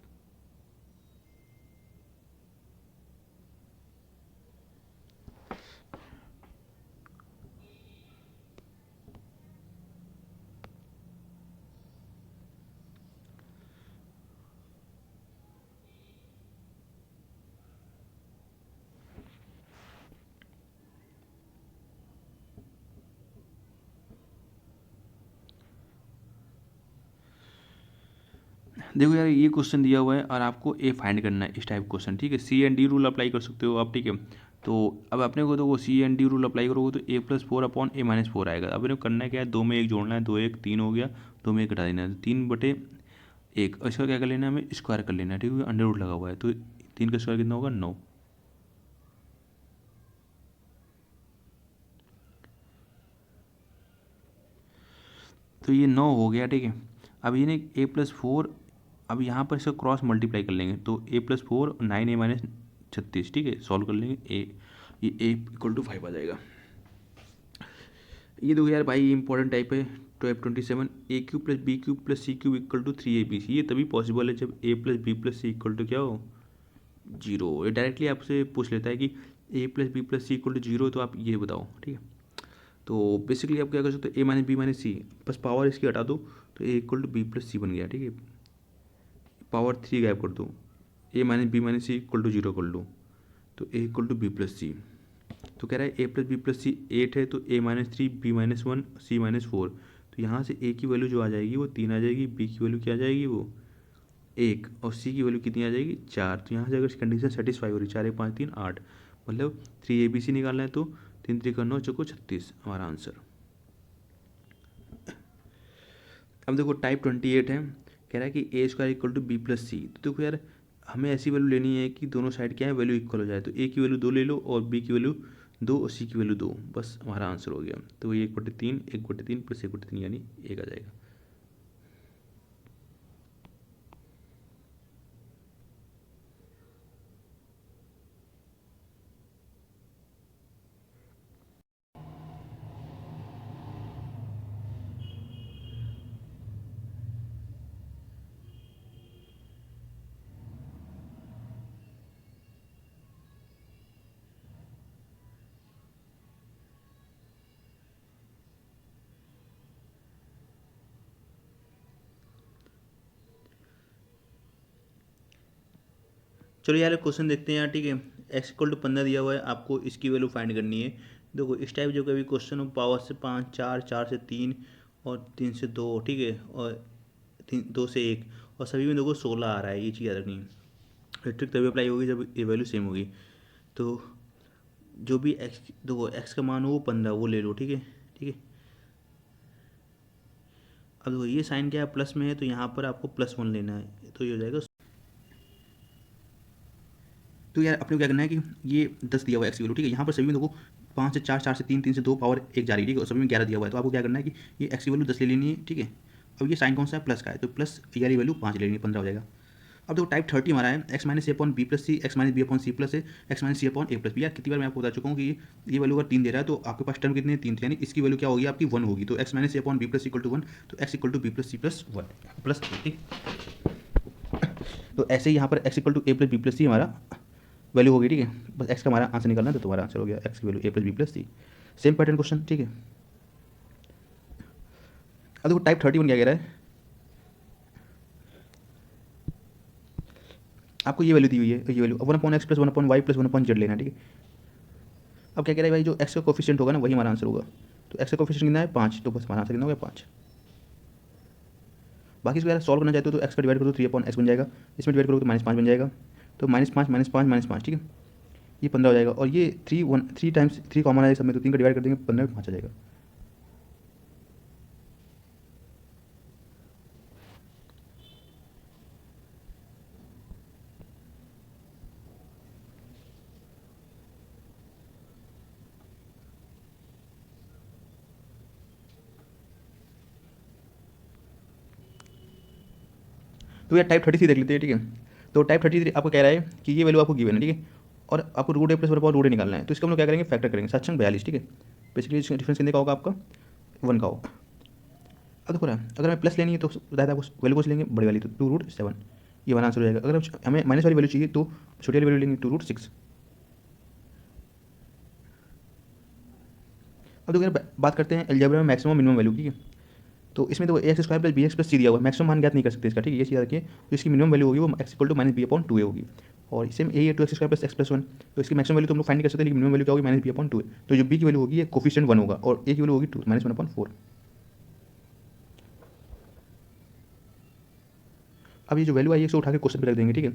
देखो यार ये क्वेश्चन दिया हुआ है और आपको ए फाइंड करना है, इस टाइप क्वेश्चन, ठीक है। CND रूल अप्लाई कर सकते हो आप, ठीक है। तो अब अपने को तो वो CND रूल अप्लाई करोगे तो a+4/a-4 आएगा। अब अपने को करना क्या है, 2 में 1 जोड़ना है, 2 1 3 हो गया, 2 में 1 घटा देना है, तो 3/1। और इसका क्या कर लेना है, हमें स्क्वायर कर लेना है, ठीक है, अंडर रूट लगा हुआ है, तो 3 का स्क्वायर कितना होगा 9। तो ये 9 हो गया, ठीक है। अब ये नहीं a+4, अब यहाँ पर इसका क्रॉस मल्टीप्लाई कर लेंगे, तो a+4 9a-36, ठीक है, सॉल्व कर लेंगे, ये a = 5 आ जाएगा। ये देखो यार भाई, ये इंपॉर्टेंट टाइप है, type 27, a³ + b³ + c³ = 3ab। ये तभी पॉसिबल है जब a + b + c = क्या हो, 0। ये डायरेक्टली आपसे पूछ लेता है कि a + b + c = 0, तो आप ये बताओ, ठीक है। तो बेसिकली आप क्या कर सकते हो, a - b - c, बस पावर इसकी हटा दो, तो a = b + c बन गया, ठीक है। पावर 3 गायब कर दो, a - b - c = 0 कर लो, तो a = b + c। तो कह रहा है a + b + c 8 है, तो a - 3 b - 1 c - 4। तो यहाँ से a की वैल्यू जो आ जाएगी वो 3 आ जाएगी, b की वैल्यू क्या आ जाएगी वो 1, और c की वैल्यू कितनी आ जाएगी 4। तो यहाँ से अगर कंडीशन सेटिस्फाई हो रही, 4 1 5 3 8, मतलब 3 ABC निकालना है तो 3 3 9 चौको 36 हमारा आंसर। अब देखो टाइप 28 है, कह रहा है कि a square equal to b plus c. तो देखो यार हमें ऐसी वैल्यू लेनी है कि दोनों साइड क्या है वैल्यू इक्वल हो जाए। तो ए की वैल्यू 2 ले लो और बी की वैल्यू 2 और सी की वैल्यू 2, बस हमारा आंसर हो गया। तो ये 1/3 1/3 प्लस 1/3 यानी 1 आ जाएगा। चलो यार क्वेश्चन देखते हैं यार, ठीक है। एक्स इक्वल टू 15 दिया हुआ है, आपको इसकी वैल्यू फाइंड करनी है। देखो इस टाइप जो कभी क्वेश्चन हो, पावर से 5, 4, 4 से 3 और 3 से 2, ठीक है, और 2 से 1, और सभी में देखो 16 आ रहा है, ये चीज़ याद रखनी है। ट्रिक तभी अप्लाई होगी जब ये वैल्यू सेम होगी। तो जो भी एक्स, देखो एक्स का मान हो वो 15, वो ले लो, ठीक है। ठीक है, अब देखो ये साइन क्या है, प्लस में है, तो यहाँ पर आपको +1 लेना है, तो ये हो जाएगा। तो यार अपने को क्या करना है कि ये 10 दिया हुआ है एक्स की वैल्यू, ठीक है। यहाँ पर सभी में देखो 5 से 4, 4 से 3, 3 से 2 पावर 1 जा रही है, ठीक है, और सभी में 11 दिया हुआ है। तो आपको क्या करना है कि ये एक्स की वैल्यू 10 ले लेनी है, ठीक है। अब ये साइन कौन सा है, प्लस का है, तो प्लस वाली वैल्यू 5 ले लेनी है, 15 हो जाएगा। अब देखो टाइप 30 हमारा है, x minus a upon b plus c, x minus b upon c plus है, x minus c upon a plus b. यार कितनी बार मैं आपको बता चुका हूँ कि ये वैल्यू अगर 3 दे रहा है तो आपके पास टर्म कितने हैं, 3, यानी इसकी वैल्यू क्या होगी आपकी 1 होगी। तो x minus a upon b plus equal to 1, तो x equal to b plus c plus 1 plus, ठीक। तो ऐसे ही यहाँ पर x equal to a plus b plus c हमारा वैल्यू होगी, ठीक है। बस एक्स का हमारा आंसर निकालना है, तो तुम्हारा आंसर हो गया एक्स की वैल्यू ए प्लस बी प्लस सी। सेम पैटर्न क्वेश्चन, ठीक है। अब देखो टाइप 31 क्या कह रहा है, आपको ये वैल्यू दी हुई है, ये value 1/x plus 1/y plus 1/z लेना है, ठीक है। अब क्या कह रहा है भाई, जो एक्स का कोफिशिएंट होगा ना वही हमारा आंसर होगा। तो एक्स का कोफिशिएंट कितना है 5, तो बस हमारा आंसर कितना हो गया 5। बाकी इसको यार सॉल्व करना चाहते हो तो एक्स का डिवाइड करो तो 3/x बन जाएगा, इसमें डिवाइड करो तो -5 बन जाएगा, तो -5 -5 -5, ठीक है, ये 15 हो जाएगा। और ये 3 टाइम्स 3 कॉमन है सब में, तो 3 का डिवाइड कर देंगे 15 में 5 आ जाएगा। तो यार टाइप 33 देख लेते हैं, ठीक है। तो टाइप 33 आपको कह रहा है कि ये वैल्यू आपको गिवन है, ठीक है, और आपको रूट ए प्लस वन अपॉन रूट ए निकालना है। तो इसका हम लोग क्या करेंगे, फैक्टर करेंगे, 7×42, ठीक है। बेसिकली इसका डिफरेंस कितने का होगा आपका, 1 का होगा। अब देखो ना, अगर हमें प्लस लेनी है तो बताया था आपको वैल्यू कौन सी लेंगे, बड़ी वाली, तो 2√7, ये हमारा आंसर हो जाएगा। अगर हमें माइनस वाली वैल्यू चाहिए तो छोटी वाली वैल्यू लेंगे, 2√6। अब देखो यार बात करते हैं अलजेब्रा में मैक्सिमम मिनिमम वैल्यू, ठीक है। तो इसमें तो x square plus b x plus c दिया हुआ है, मैक्सिमम मान ज्ञात नहीं कर सकते इसका, ठीक है, ये चीज़ रखिए। तो इसकी मिनिमम वैल्यू होगी वो x equal to minus b upon 2 होगी। और same a 2x² plus x plus 1, तो इसकी मैक्सिमम वैल्यू तो हम लोग फाइंड कर सकते हैं, लेकिन मिनिमम वैल्यू क्या होगी, माइनस बी अपॉन 2 है। तो जो बी की वैल्यू होगी ये कोफिशिएंट 1 होगा, और ए की वैल्यू होगी 2 -1/4। अब ये जो वैल्यू आई है इसको उठा के क्वेश्चन पे रख देंगे, ठीक है।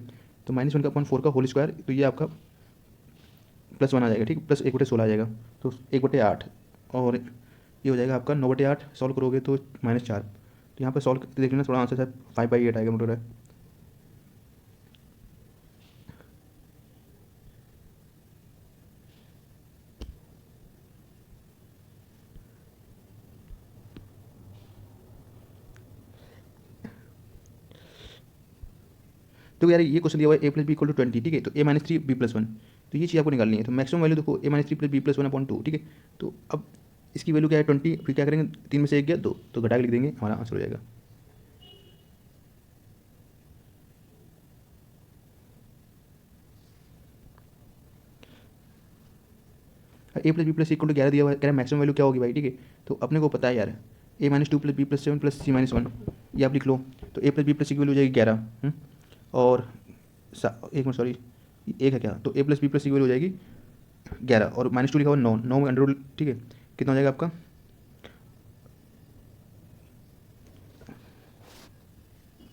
तो -1/4 का होल स्क्वायर, तो ये आपका +1 आ जाएगा, ठीक, प्लस 1/16 आ जाएगा, तो 1/8। और ये हो जाएगा आपका 9/8, सॉल्व करोगे तो -4। तो यहाँ पर सॉल्व देख लेना, थोड़ा आंसर शायद 5/8 आएगा मोटर है। तो यार ये क्वेश्चन दिया हुआ है a plus b equal to 20, ठीक है। तो a-3 b प्लस 1, तो ये चीज़ आपको निकालनी है। तो मैक्सिमम वैल्यू देखो a-3 प्लस बी प्लस 1/2, ठीक है। तो अब इसकी वैल्यू क्या है 20, फिर क्या करेंगे 3 में से 1 गया 2, तो घटा के लिख देंगे, हमारा आंसर हो जाएगा। a plus b plus equal to 11 दिया हुआ है, कह रहा है मैक्सिमम वैल्यू क्या होगी भाई, ठीक है। तो अपने को पता है यार a-2 plus b plus 7 plus c-1, ये आप लिख लो। तो a प्लस बी प्लस की वैल्यू हो जाएगी 11, और एक मिनट सॉरी, एक है क्या, तो a प्लस बी प्लस की वैल्यू हो जाएगी 11, और -2 लिखा हुआ 9, 9 में अंडर रूट, ठीक है, कितना हो जाएगा आपका,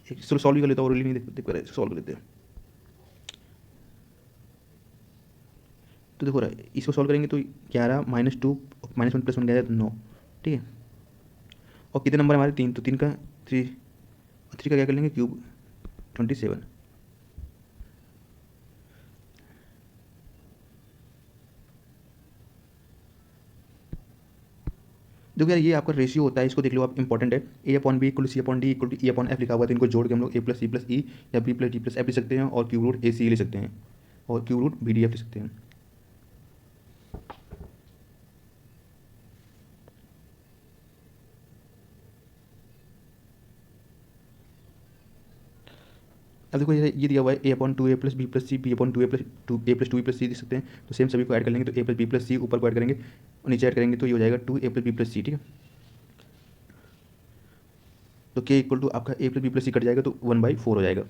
एक चलो सॉल्व कर लेता हूँ, और नहीं देख देख कर सॉल्व कर लेते हैं। तो देखो इसको सॉल्व करेंगे तो 11 -2 -1 + 1 क्या है 9, ठीक है। और कितने नंबर हमारे 3, तो 3 का 3 का क्या कर लेंगे क्यूब 27। देखो यार ये आपका रेशियो होता है, इसको देख लो आप, इंपॉर्टेंट है। A/B = C/D = E/F लिखा हुआ है, तो इनको जोड़ के हम लोग A+C+E या B+D+F लिख सकते हैं, और क्यूब रूट AC ले सकते हैं, और क्यूब रूट BDF लिख सकते हैं। अब देखो ये दिया हुआ है A/2A+B+C B/2A+2A+2B+C लिख सकते हैं, तो सेम सभी को ऐड कर लेंगे, तो A+B+C ऊपर को ऐड करेंगे और नीचे ऐड करेंगे, तो ये हो जाएगा 2A+B+C, ठीक है। तो K = आपका A+B+C कट जाएगा तो 1/4 हो जाएगा।